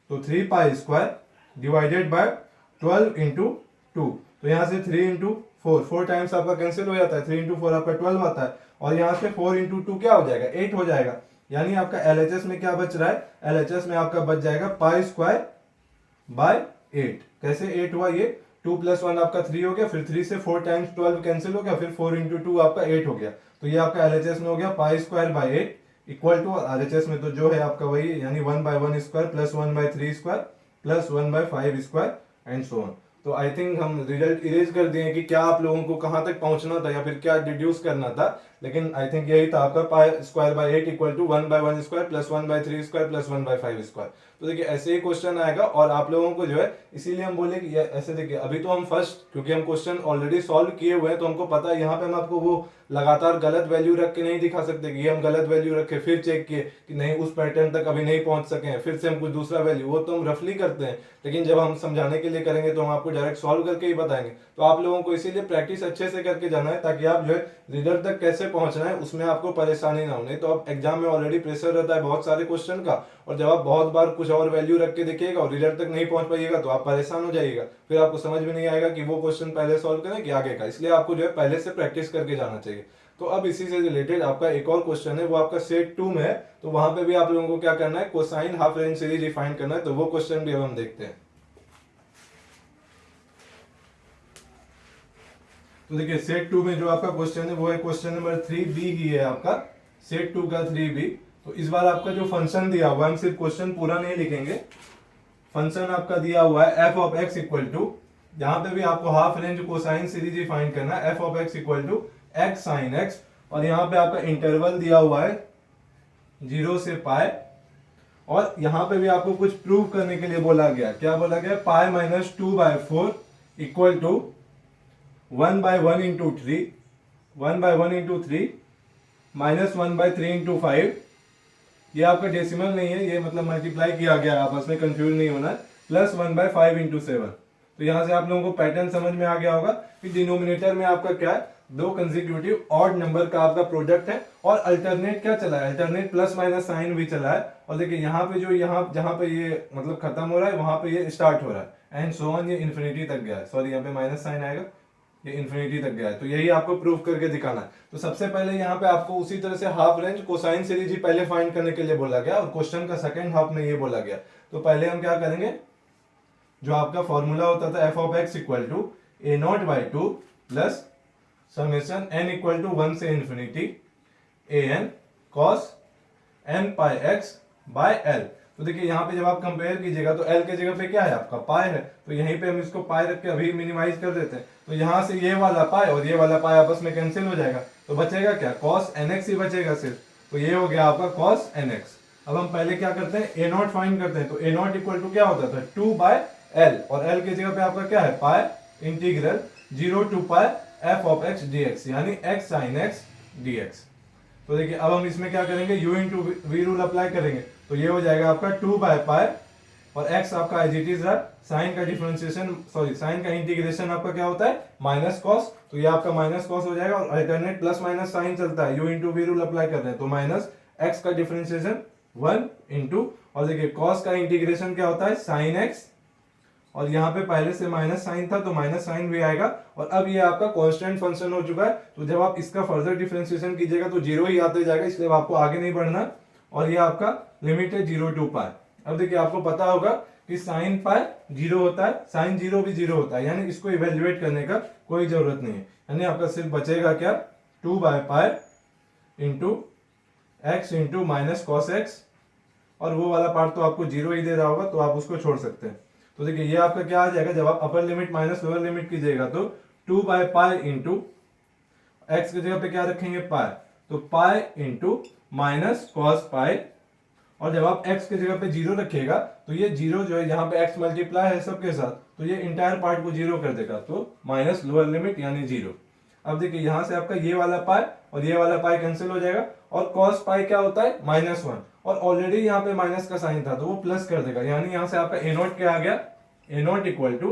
तो 3π² डिवाइडेड बाय 12 × 2, तो यहाँ से 3 × 4 4 टाइम्स आपका कैंसिल हो जाता है, 3 × 4 आपका 12 आता है और यहाँ से 4 × 2 क्या हो जाएगा 8 हो जाएगा। यानी आपका एलएचएस में क्या बच रहा है, एलएचएस में आपका बच जाएगा π²/8। कैसे 8 हुआ, ये 2 + 1 आपका 3 हो गया, फिर 3 से 4 टाइम्स 12 कैंसिल हो गया, फिर 4 × 2 आपका 8 हो गया। तो ये आपका एलएचएस में हो गया π²/8 इक्वल टू, आरएचएस में तो जो है आपका वही यानी 1/1² plus 1/3² plus 1/5² and so on. तो आई थिंक हम रिजल्ट इरेज कर दिए कि क्या आप लोगों को कहां तक पहुंचना था या फिर क्या डिड्यूस करना था, लेकिन आई थिंक यही था आपका π²/8 इक्वल टू 1/1² प्लस 1/3² प्लस 1/5²। तो देखिए ऐसे ही क्वेश्चन आएगा और आप लोगों को जो है, इसीलिए हम बोले कि ऐसे देखिए अभी तो हम फर्स्ट, क्योंकि हम क्वेश्चन ऑलरेडी सॉल्व किए हुए हैं तो हमको पता है, यहाँ पे हम आपको वो लगातार गलत वैल्यू रख के नहीं दिखा सकते कि ये हम गलत वैल्यू रखे फिर चेक किए कि नहीं उस पैटर्न तक अभी नहीं पहुंच सके हैं, फिर से हम कुछ दूसरा वैल्यू, वो तो हम रफली करते हैं, लेकिन जब हम समझाने के लिए करेंगे तो हम आपको डायरेक्ट सॉल्व करके ही बताएंगे। तो आप लोगों को इसीलिए प्रैक्टिस अच्छे से करके जाना है ताकि आप जो है रिजल्ट तक कैसे पहुंचना है उसमें आपको परेशानी ना हो। नहीं तो आप एग्जाम में ऑलरेडी प्रेशर रहता है बहुत सारे क्वेश्चन का, और जब आप बहुत बार कुछ और वैल्यू रख के देखिएगा और रिजल्ट तक नहीं पहुंच पाइएगा तो आप परेशान हो जाइएगा, फिर आपको समझ में नहीं आएगा कि वो क्वेश्चन पहले सॉल्व करें कि आगे का। इसलिए आपको जो है पहले से प्रैक्टिस करके जाना चाहिए। तो अब इसी से रिलेटेड आपका एक और क्वेश्चन है, वो आपका सेट 2 में है, तो वहां पे भी आप लोगों को क्या करना है, cosine half range series define करना है। तो वो क्वेश्चन भी अब हम देखते हैं। तो देखिए सेट 2 में जो आपका क्वेश्चन है वो है क्वेश्चन नंबर 3b ही है आपका, सेट 2 का 3b। तो इस बार आपका जो फंक्शन दिया हुआ है, हम सिर्फ क्वेश्चन पूरा नहीं लिखेंगे, फंक्शन आपका दिया हुआ है f of x equal to, यहाँ पे भी आपको half range cosine series define करना है, f of x equal to x sin x, और यहाँ पे आपका इंटरवल दिया हुआ है 0 से π, और यहाँ पे भी आपको कुछ प्रूव करने के लिए बोला गया। क्या बोला गया, π - 2/4 इक्वल टू 1/1 × 3, 1/1 × 3 माइनस 1/3 × 5। ये आपका डेसिमल नहीं है, ये मतलब मल्टीप्लाई किया गया है, आपस में कंफ्यूज नहीं होना है, प्लस 1/5 × 7। तो यहाँ से आप लोगों को पैटर्न समझ में आ गया होगा कि डिनोमिनेटर में आपका क्या है, दो कंसेक्यूटिव ऑड नंबर का आपका प्रोडक्ट है, और अल्टरनेट क्या चला है, अल्टरनेट प्लस माइनस साइन भी चला है। और देखिए यहाँ पे जो जहाँ पे ये मतलब खत्म हो रहा है वहां पे ये स्टार्ट हो रहा है एंड सो ऑन, ये इन्फिनिटी तक गया है, सॉरी यहाँ पे माइनस साइन आएगा, ये इन्फिनिटी तक गया है। तो यही आपको प्रूव करके दिखाना है। तो सबसे पहले यहाँ पे आपको उसी तरह से हाफ रेंज कोसाइन सीरीज ही पहले फाइंड करने के लिए बोला गया, और क्वेश्चन का सेकंड हाफ में ये बोला गया। तो पहले हम क्या करेंगे, जो आपका फॉर्मूला होता था f of x equal to a0/2 plus summation n equal to 1 से infinity an cos n pi x by l। तो देखिए यहाँ पे जब आप कंपेयर कीजिएगा तो एल के जगह पे क्या है आपका पाई है, तो यहीं पे हम इसको पाई रख के अभी मिनिमाइज कर देते हैं। तो यहाँ से ये वाला पाई और ये वाला पाई आपस में कैंसिल हो जाएगा, तो बचेगा क्या, cos nx ही बचेगा सिर्फ। तो ये हो गया आपका cos nx। अब हम पहले क्या करते हैं, a नॉट फाइंड करते हैं। तो a नॉट इक्वल टू क्या होता था 2/l, और l की जगह पे आपका क्या है pi integral 0 to pi f of x dx, यानी x sin x dx। तो देखिए अब हम इसमें क्या करेंगे, u into v rule apply करेंगे, तो ये हो जाएगा आपका 2/पाई, और x आपका एज इट इज रहा, साइन का डिफरेंशिएशन सॉरी साइन का इंटीग्रेशन आपका क्या होता है माइनस कॉस, तो ये आपका माइनस कॉस हो जाएगा, और अल्टरनेट प्लस माइनस साइन चलता है, u into v rule apply कर रहे हैं, तो माइनस x का डिफरेंशिएशन 1 इंटू, और देखिए कॉस का इंटीग्रेशन क्या होता है साइन x, और यहाँ पे पहले से माइनस साइन था तो माइनस साइन भी आएगा, और अब ये आपका कांस्टेंट फंक्शन हो चुका है, तो जब आप इसका फर्दर डिफरेंशिएशन कीजिएगा तो जीरो ही आते जाएगा, इसलिए आपको आगे नहीं बढ़ना, और ये आपका लिमिट है 0 to पाई। अब देखिए आपको पता होगा कि साइन पाई 0 होता है, साइन 0 भी 0 होता है, यानी इसको इवेल्युएट करने का कोई जरूरत नहीं है, यानी आपका सिर्फ बचेगा क्या 2/पाई into x into minus cos x, और वो वाला पार्ट तो आपको 0 ही दे रहा होगा तो आप उसको छोड़ सकते हैं। तो देखिए ये आपका क्या आ जाएगा, जब आप upper limit minus lower limit कीजिएगा तो 2/पाई इंटू एक्स की जगह पे क्या रखेंगे पाई, तो पाई इंटू माइनस कॉस पाई, और जब आप x की जगह पे 0 रखिएगा तो ये 0 जो है यहाँ पे x मल्टीप्लाई है सबके साथ, तो ये इंटायर पार्ट को 0 कर देगा, तो माइनस लोअर लिमिट यानी 0। अब देखिए यहाँ से आपका ये वाला पाई और ये वाला पाई कैंसिल हो जाएगा, और cos पाई क्या होता है -1, और ऑलरेडी यहाँ पे माइनस का साइन था तो वो प्लस कर देगा, यानी यहाँ से आपका a नॉट क्या आ गया, a नॉट इक्वल टू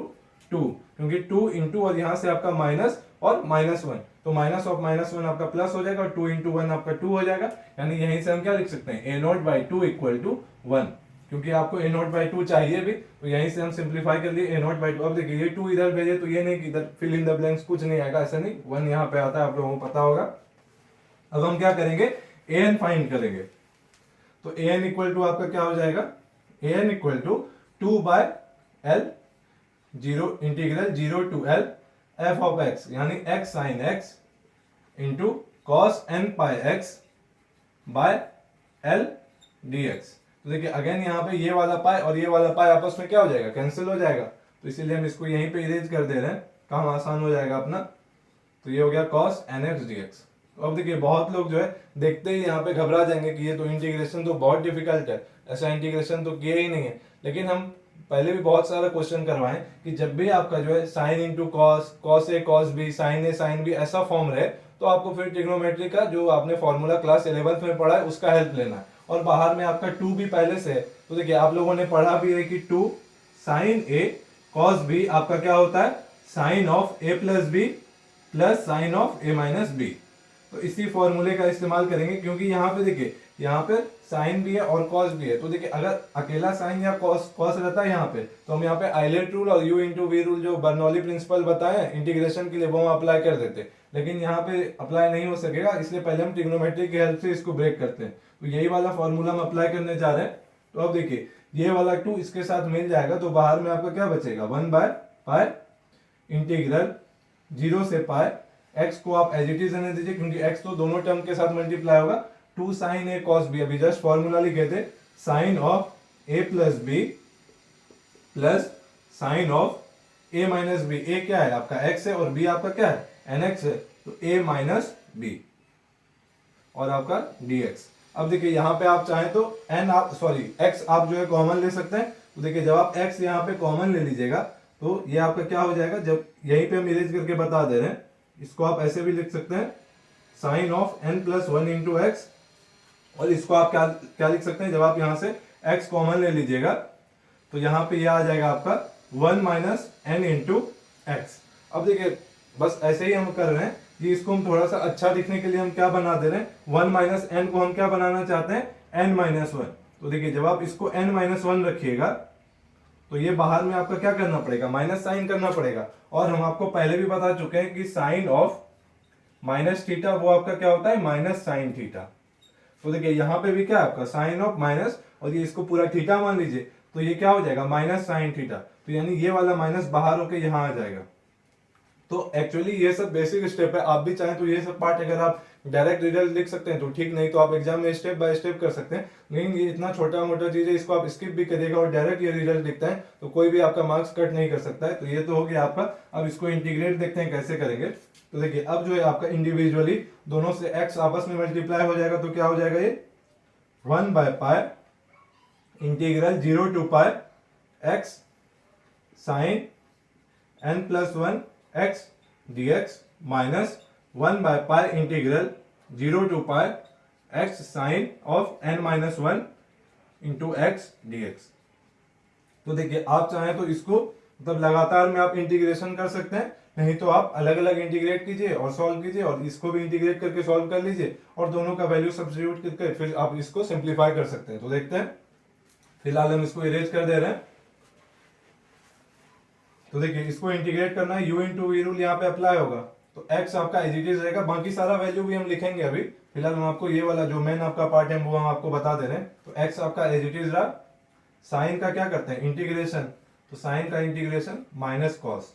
2, क्योंकि 2 इंटू और यहाँ से आपका माइनस और -1, तो माइनस ऑफ -1 आपका प्लस हो जाएगा, और 2 इंटू 1 आपका 2 हो जाएगा, यानी यहीं से हम क्या लिख सकते हैं a not by 2 equal to 1, क्योंकि आपको a नॉट बाई 2 चाहिए भी, तो यहीं से हम सिंप्लीफाई कर लिए a नॉट बाई 2। अब देखिए ये 2 इधर भेजे तो ये नहीं कि इधर फिल इन द ब्लैंक्स कुछ नहीं आएगा, ऐसा नहीं, 1 यहाँ पे आता है, आप लोगों को पता होगा। अब हम क्या करेंगे, an फाइंड करेंगे, तो an इक्वल टू आपका क्या हो जाएगा, an equal to 2/l 0 integral 0 to l f of x, यानी x sin x into cos n pi x by l dx। तो देखिए अगेन यहाँ पे ये वाला पाई और ये वाला पाई आपस में क्या हो जाएगा, कैंसिल हो जाएगा, तो इसीलिए हम इसको यहीं पे इरेज कर दे रहे हैं, काम आसान हो जाएगा अपना। तो ये हो गया cos nx dx। तो अब देखिए बहुत लोग जो है देखते ही यहाँ पे घबरा जाएंगे कि ये तो इंटीग्रेशन तो बहुत डिफिकल्ट है, ऐसा इंटीग्रेशन तो किया ही नहीं है, लेकिन हम पहले भी बहुत सारा क्वेश्चन करवाएं कि जब भी आपका जो है sine into cos, cos A cos B, sign A sine B ऐसा फॉर्म रहे, तो आपको फिर ट्रिग्नोमेट्री का जो आपने फॉर्मूला क्लास 11th में पढ़ा है उसका हेल्प लेना है, और बाहर में आपका 2 भी पहले से है, तो देखिए आप लोगों ने पढ़ा भी है कि 2 साइन ए कॉस बी आपका क्या होता है sine of A plus B plus sine of A minus B, तो इसी फॉर्मूले का इस्तेमाल करेंगे, क्योंकि यहाँ पे देखिए यहाँ पे साइन भी है और कॉस भी है, तो देखिए अगर अकेला साइन या कॉस रहता है यहाँ पे, तो हम यहाँ पे आइलेट रूल और u इंटू वी रूल जो बर्नौली प्रिंसिपल बताए इंटीग्रेशन के लिए वो हम अप्लाई कर देते, लेकिन यहाँ पे अप्लाई नहीं हो सकेगा, इसलिए पहले हम ट्रिग्नोमेट्री की हेल्प से इसको ब्रेक करते हैं। तो यही वाला फॉर्मूला हम अप्लाई करने जा रहे हैं। तो अब देखिए ये वाला 2 इसके साथ मिल जाएगा, तो बाहर में आपका क्या बचेगा 1/पाई इंटीग्रल 0 से पाई, x को आप एज इट इज रहने दीजिए क्योंकि x तो दोनों टर्म के साथ मल्टीप्लाई होगा, 2 साइन ए कॉस बी, अभी जस्ट फॉर्मूला लिखे थे sine of a plus B plus sine of a minus B, a क्या है आपका x है और b आपका क्या है nx है, तो a माइनस बी और आपका dx। अब देखिए यहाँ पे आप चाहें तो x आप जो है कॉमन ले सकते हैं, तो देखिए जब आप x यहाँ पे कॉमन ले लीजिएगा तो ये आपका क्या हो जाएगा, जब यहीं पे हम इरेज करके बता दे रहे हैं, इसको आप ऐसे भी लिख सकते हैं sine of n plus 1 into x, और इसको आप क्या लिख सकते हैं, जब आप यहाँ से x कॉमन ले लीजिएगा तो यहाँ पे ये आ जाएगा आपका 1 माइनस n इंटू एक्स। अब देखिए बस ऐसे ही हम कर रहे हैं कि इसको हम थोड़ा सा अच्छा दिखने के लिए हम क्या बना दे रहे हैं, 1 माइनस n को हम क्या बनाना चाहते हैं n माइनस 1। तो देखिए जब आप इसको n माइनस 1 रखिएगा तो ये बाहर में आपका क्या करना पड़ेगा, माइनस साइन करना पड़ेगा, और हम आपको पहले भी बता चुके हैं कि साइन ऑफ माइनस थीटा वो आपका क्या होता है माइनस साइन थीटा। तो देखिए यहाँ पे भी क्या है आपका साइन ऑफ माइनस, और ये इसको पूरा थीटा मान लीजिए, तो ये क्या हो जाएगा माइनस साइन थीटा, तो यानी ये वाला माइनस बाहर होके यहाँ आ जाएगा, तो एक्चुअली ये सब बेसिक स्टेप है, आप भी चाहें तो ये सब पार्ट अगर आप डायरेक्ट रिजल्ट लिख सकते हैं तो ठीक, नहीं तो आप एग्जाम में स्टेप बाय स्टेप कर सकते हैं। लेकिन ये इतना छोटा मोटा चीज है, इसको आप स्किप भी करिएगा और डायरेक्ट ये रिजल्ट लिखते हैं तो कोई भी आपका मार्क्स कट नहीं कर सकता है। तो ये तो हो गया आपका। अब इसको इंटीग्रेट देखते हैं कैसे करेंगे। तो देखिए अब जो है आपका इंडिविजुअली दोनों से x आपस में मल्टीप्लाई हो जाएगा तो क्या हो जाएगा, ये 1/π integral 0 to π x sine n+1 x dx minus 1/π integral 0 to π x sine of n-1 into x dx। तो देखिए आप चाहें तो इसको मतलब लगातार में आप इंटीग्रेशन कर सकते हैं, नहीं तो आप अलग अलग इंटीग्रेट कीजिए और सॉल्व कीजिए और इसको भी इंटीग्रेट करके सॉल्व कर लीजिए और दोनों का वैल्यू सब्स्टिट्यूट करके फिर आप इसको सिंप्लीफाई कर सकते हैं। तो देखते हैं, फिलहाल हम इसको इरेज कर दे रहे हैं। तो देखिए इसको इंटीग्रेट करना है, u इंटू वी रूल यहाँ पे अप्लाई होगा तो x आपका एज इट इज रहेगा, बाकी सारा वैल्यू भी हम लिखेंगे अभी। फिलहाल हम आपको ये वाला जो मेन आपका पार्ट है वो हम आपको बता दे रहे हैं। तो x आपका एज इट इज रहा, साइन का क्या करते हैं इंटीग्रेशन, तो साइन का integration minus cos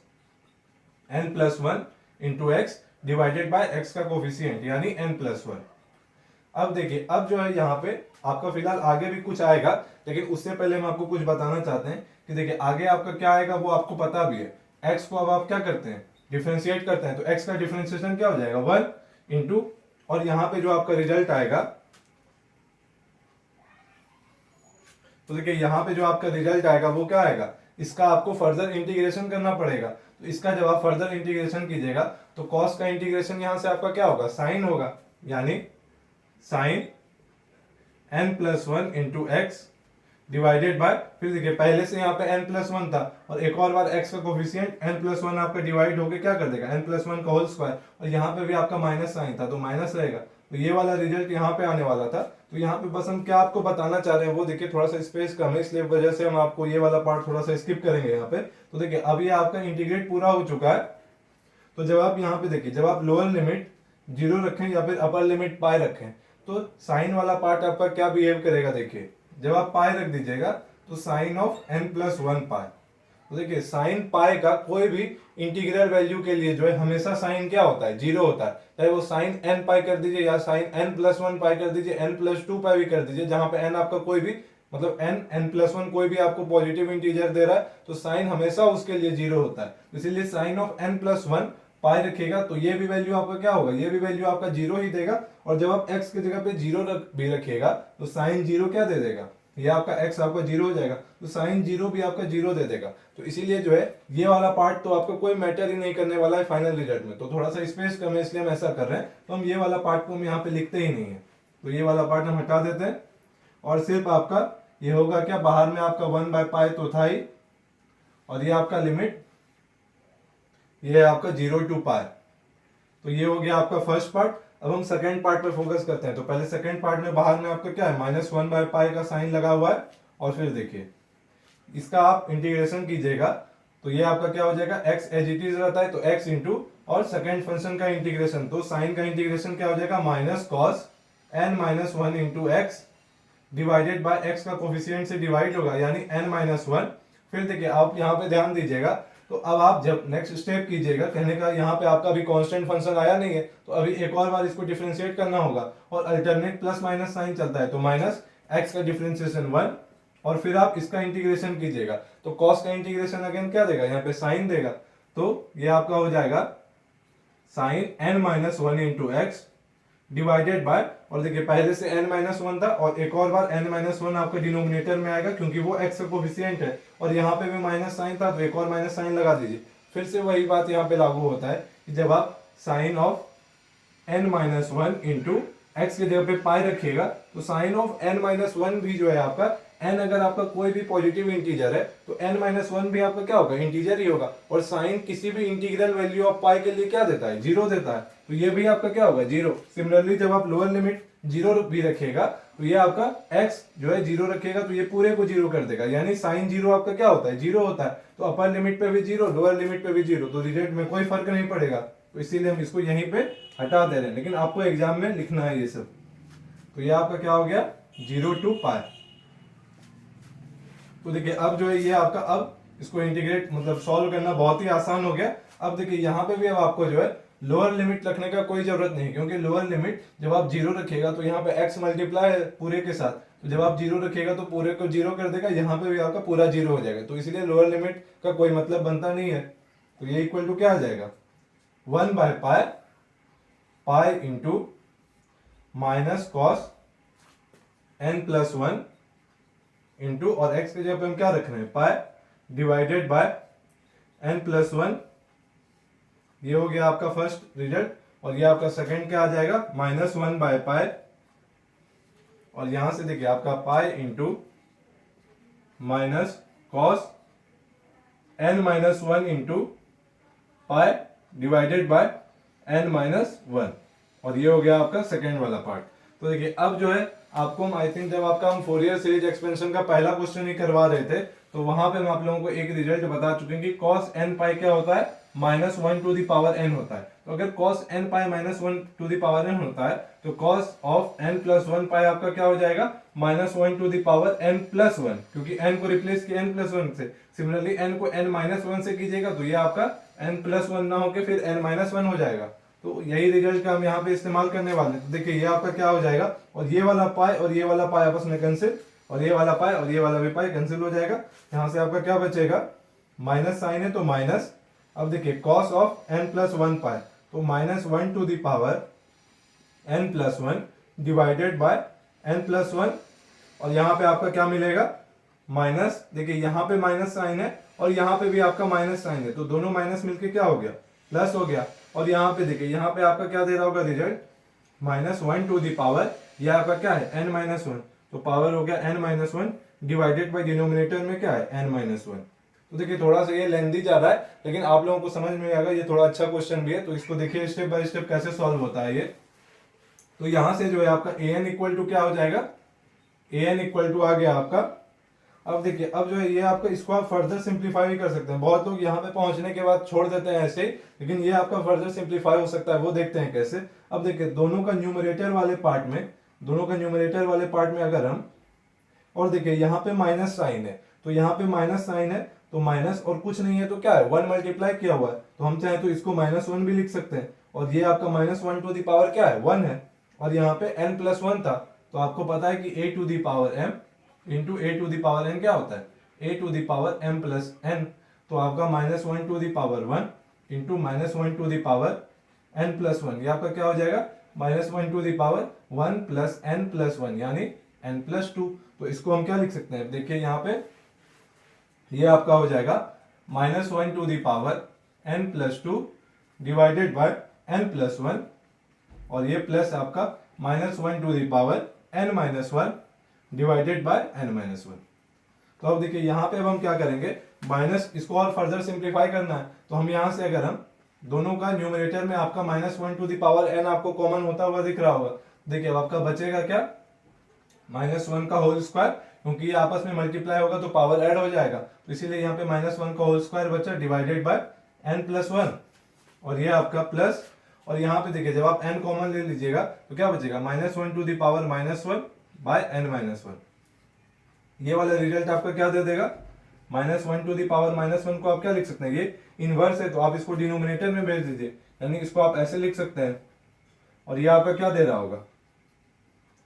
n+1 into x divided bye x का कोफिशिएंट यानी n+1। अब देखिए अब जो है यहाँ पे आपका फिलहाल आगे भी कुछ आएगा, लेकिन उससे पहले हम आपको कुछ बताना चाहते हैं कि देखिए आगे आपका क्या आएगा वो आपको पता भी है। x को अब आप क्या करते हैं डिफरेंशिएट करते हैं, तो x का डिफरेंशिएशन क्या हो जाएगा 1 इंटू, और यहाँ पे जो आपका रिजल्ट आएगा, तो देखिए यहाँ पे जो आपका रिजल्ट आएगा वो क्या आएगा, इसका आपको फर्दर इंटीग्रेशन करना पड़ेगा। तो इसका जब आप फर्दर इंटीग्रेशन कीजिएगा तो कॉस का इंटीग्रेशन यहाँ से आपका क्या होगा साइन होगा, यानी sine n+1 into x divided by, फिर देखिए पहले से यहाँ पे n+1 था और एक और बार x का कोफिशिएंट n+1 आपका डिवाइड होके क्या कर देगा n+1 का होल स्क्वायर, और यहाँ पे भी आपका माइनस साइन था तो माइनस रहेगा। तो ये वाला रिजल्ट यहाँ पे आने वाला था। तो यहाँ पे बस हम क्या आपको बताना चाह रहे हैं वो देखिए, थोड़ा सा स्पेस कम है इसलिए वजह से हम आपको ये वाला पार्ट थोड़ा सा स्किप करेंगे यहाँ पे। तो देखिए अब ये आपका इंटीग्रेट पूरा हो चुका है। तो जब आप यहाँ पे देखिए जब आप लोअर लिमिट 0 रखें या फिर अपर लिमिट पाई रखें तो साइन वाला पार्ट आपका क्या बिहेव करेगा, देखिए जब आप पाई रख दीजिएगा तो साइन ऑफ n+1 पाई। तो देखिए साइन पाई का कोई भी इंटीग्रल वैल्यू के लिए जो है हमेशा साइन क्या होता है 0 होता है, चाहे वो साइन n पाई कर दीजिए या साइन n+1 पाई कर दीजिए, n+2 पाई भी कर दीजिए, जहां पे n आपका कोई भी मतलब n+1 कोई भी आपको पॉजिटिव इंटीजर दे रहा है तो साइन हमेशा उसके लिए 0 होता है। इसीलिए साइन ऑफ n+1 पाई रखिएगा तो ये भी वैल्यू आपका क्या होगा, ये भी वैल्यू आपका 0 ही देगा। और जब आप x की जगह पे 0 भी रखिएगा तो साइन 0 क्या दे देगा, ये आपका x आपका 0 हो जाएगा, तो साइन 0 भी आपका 0 दे देगा। तो इसीलिए जो है ये वाला पार्ट तो आपका कोई मैटर ही नहीं करने वाला है फाइनल रिजल्ट में। तो थोड़ा सा स्पेस कम है इसलिए हम ऐसा कर रहे हैं, तो हम ये वाला पार्ट को हम यहाँ पे लिखते ही नहीं है। तो ये वाला पार्ट हम हटा देते हैं और सिर्फ आपका ये होगा क्या, बाहर में आपका 1/π तो था ही, और ये आपका लिमिट ये है आपका 0 to π। तो ये हो गया आपका फर्स्ट पार्ट। अब हम सेकेंड पार्ट पर फोकस करते हैं। तो पहले सेकेंड पार्ट में बाहर में आपका क्या है -1/π का साइन लगा हुआ है, और फिर देखिए इसका आप इंटीग्रेशन कीजिएगा तो ये आपका क्या हो जाएगा, x एज इट इज रहता है तो x इंटू, और सेकेंड फंक्शन का इंटीग्रेशन तो साइन का इंटीग्रेशन क्या हो जाएगा minus cos n-1 into x divided bye x का कोफिशिएंट से डिवाइड होगा यानी n-1। फिर देखिए आप यहाँ पे ध्यान दीजिएगा, तो अब आप जब नेक्स्ट स्टेप कीजिएगा, कहने का यहाँ पे आपका अभी कांस्टेंट फंक्शन आया नहीं है तो अभी एक और बार इसको डिफरेंशिएट करना होगा, और अल्टरनेट प्लस माइनस साइन चलता है तो माइनस x का डिफरेंशिएशन 1, और फिर आप इसका इंटीग्रेशन कीजिएगा तो cos का इंटीग्रेशन अगेन क्या देगा, यहाँ पे साइन देगा। तो ये आपका हो जाएगा sine n-1 into x divided by, और देखिए पहले से n-1 था और एक और बार n-1 आपका डिनोमिनेटर में आएगा क्योंकि वो x का कोफिशिएंट है, और यहाँ पे भी माइनस साइन था तो एक और माइनस साइन लगा दीजिए। फिर से वही बात यहाँ पे लागू होता है कि जब आप sign of n-1 into x की जगह पे पाई रखिएगा तो साइन ऑफ n-1 भी जो है आपका n अगर आपका कोई भी पॉजिटिव इंटीजर है तो n-1 भी आपका क्या होगा इंटीजर ही होगा, और साइन किसी भी इंटीग्रल वैल्यू ऑफ पाई के लिए क्या देता है 0 देता है, तो ये भी आपका क्या होगा 0। सिमिलरली जब आप लोअर लिमिट 0 भी रखिएगा तो ये आपका x जो है 0 रखिएगा तो ये पूरे को 0 कर देगा, यानी साइन 0 आपका क्या होता है 0 होता है। तो अपर लिमिट पे भी 0 लोअर लिमिट पे भी 0, तो रिजल्ट में कोई फर्क नहीं पड़ेगा। तो इसीलिए हम इसको यहीं पे हटा दे रहे हैं, लेकिन आपको एग्जाम में लिखना है ये सब। तो ये आपका क्या हो गया 0 to π। तो देखिए अब जो है ये आपका, अब इसको इंटीग्रेट मतलब सॉल्व करना बहुत ही आसान हो गया। अब देखिए यहाँ पे भी अब आपको जो है लोअर लिमिट रखने का कोई जरूरत नहीं, क्योंकि लोअर लिमिट जब आप जीरो रखिएगा तो यहाँ पे x मल्टीप्लाई है पूरे के साथ, तो जब आप जीरो रखिएगा तो पूरे को जीरो कर देगा, यहाँ पे भी आपका पूरा जीरो हो जाएगा, तो इसलिए लोअर लिमिट का कोई मतलब बनता नहीं है। तो ये इक्वल टू क्या आ जाएगा, 1/पाई pi into minus cos n+1 into, और x के जगह पे हम क्या रख रहे हैं पाई, डिवाइडेड बाय n+1। ये हो गया आपका फर्स्ट रिजल्ट, और ये आपका सेकंड क्या आ जाएगा, -1/पाई, और यहां से देखिए आपका पाई into minus cos n-1 into pi divided by n-1, और ये हो गया आपका सेकेंड वाला पार्ट। तो देखिए अब जो है आपको आई थिंक जब आपका हम फोरियर सीरीज एक्सपेंशन का पहला क्वेश्चन ही करवा रहे थे, तो वहां पे हम आप लोगों को एक रिजल्ट बता चुके हैं कि cos n पाई क्या होता है, -1 टू द पावर n होता है। तो अगर cos n pi -1 to the power n होता है तो cos ऑफ n+1 पाई आपका क्या हो जाएगा, -1 टू द पावर n+1, क्योंकि n को रिप्लेस किया n+1 से। सिमिलरली n को n-1 से कीजिएगा तो ये आपका n+1 ना होके फिर n-1 हो जाएगा। तो यही रिजल्ट का हम यहाँ पे इस्तेमाल करने वाले हैं। तो देखिए ये आपका क्या हो जाएगा, और ये वाला पाई और ये वाला पाई आपस में कैंसिल, और ये वाला पाई और ये वाला भी पाई कैंसिल हो जाएगा। यहाँ से आपका क्या बचेगा, माइनस साइन है तो माइनस, अब देखिए cos ऑफ n+1 पाई, तो -1 to the power n+1 divided by n+1, और यहाँ पे आपका क्या मिलेगा माइनस, देखिए यहाँ पे माइनस साइन है और यहाँ पे भी आपका माइनस साइन है, तो दोनों माइनस मिलके क्या हो गया, प्लस हो गया। और यहाँ पे देखिए यहाँ पे आपका क्या दे रहा होगा रिजल्ट, -1 टू द पावर, यह आपका क्या है n-1, तो पावर हो गया n-1 डिवाइडेड बाय डिनोमिनेटर में क्या है n-1। तो देखिए थोड़ा सा ये लेंथी जा रहा है, लेकिन आप लोगों को समझ में आएगा, ये थोड़ा अच्छा क्वेश्चन भी है। तो इसको देखिए स्टेप बाय स्टेप कैसे सॉल्व होता है ये। तो यहाँ से जो है आपका an इक्वल टू क्या हो जाएगा, an इक्वल टू आ गया आपका। अब देखिए अब जो है ये आपका, इसको आप फर्दर सिंप्लीफाई भी कर सकते हैं। बहुत लोग यहाँ पे पहुंचने के बाद छोड़ देते हैं ऐसे, लेकिन ये आपका फर्दर सिंप्लीफाई हो सकता है, वो देखते हैं कैसे। अब देखिए दोनों का न्यूमरेटर वाले पार्ट में अगर हम, और देखिए यहाँ पे माइनस साइन है, तो यहाँ पे माइनस साइन है तो माइनस, और कुछ नहीं है तो क्या है 1 मल्टीप्लाई किया हुआ है, तो हम चाहे तो इसको -1 भी लिख सकते हैं, और ये आपका -1 टू द पावर क्या है 1 है, और यहाँ पे n+1 था, तो आपको पता है कि a to the power m into a to the power n क्या होता है a to the power m plus n, तो आपका -1 to the power 1 into -1 to the power n+1, ये आपका क्या हो जाएगा -1 to the power 1 plus n+1 यानी n+2। तो इसको हम क्या लिख सकते हैं, देखिए यहाँ पे ये आपका हो जाएगा -1 to the power n+2 divided by n+1, और ये प्लस आपका -1 to the power n-1 divided by n-1। तो अब देखिए यहाँ पे अब हम क्या करेंगे, माइनस, इसको और फर्दर सिंप्लीफाई करना है, तो हम यहाँ से अगर हम दोनों का न्यूमरेटर में आपका -1 टू द पावर n आपको कॉमन होता हुआ दिख रहा होगा। देखिए अब आपका बचेगा क्या, -1 का होल स्क्वायर, क्योंकि ये आपस में मल्टीप्लाई होगा तो पावर ऐड हो जाएगा, तो इसीलिए यहाँ पे -1 का होल स्क्वायर बचा डिवाइडेड बाय n+1, और ये आपका प्लस, और यहाँ पे देखिए जब आप n कॉमन ले लीजिएगा तो क्या बचेगा -1 to the power -1 bye n-1। ये वाला रिजल्ट आपका क्या दे देगा, -1 टू द पावर -1 को आप क्या लिख सकते हैं, ये इनवर्स है तो आप इसको डिनोमिनेटर में भेज दीजिए, यानी इसको आप ऐसे लिख सकते हैं, और ये आपका क्या दे रहा होगा,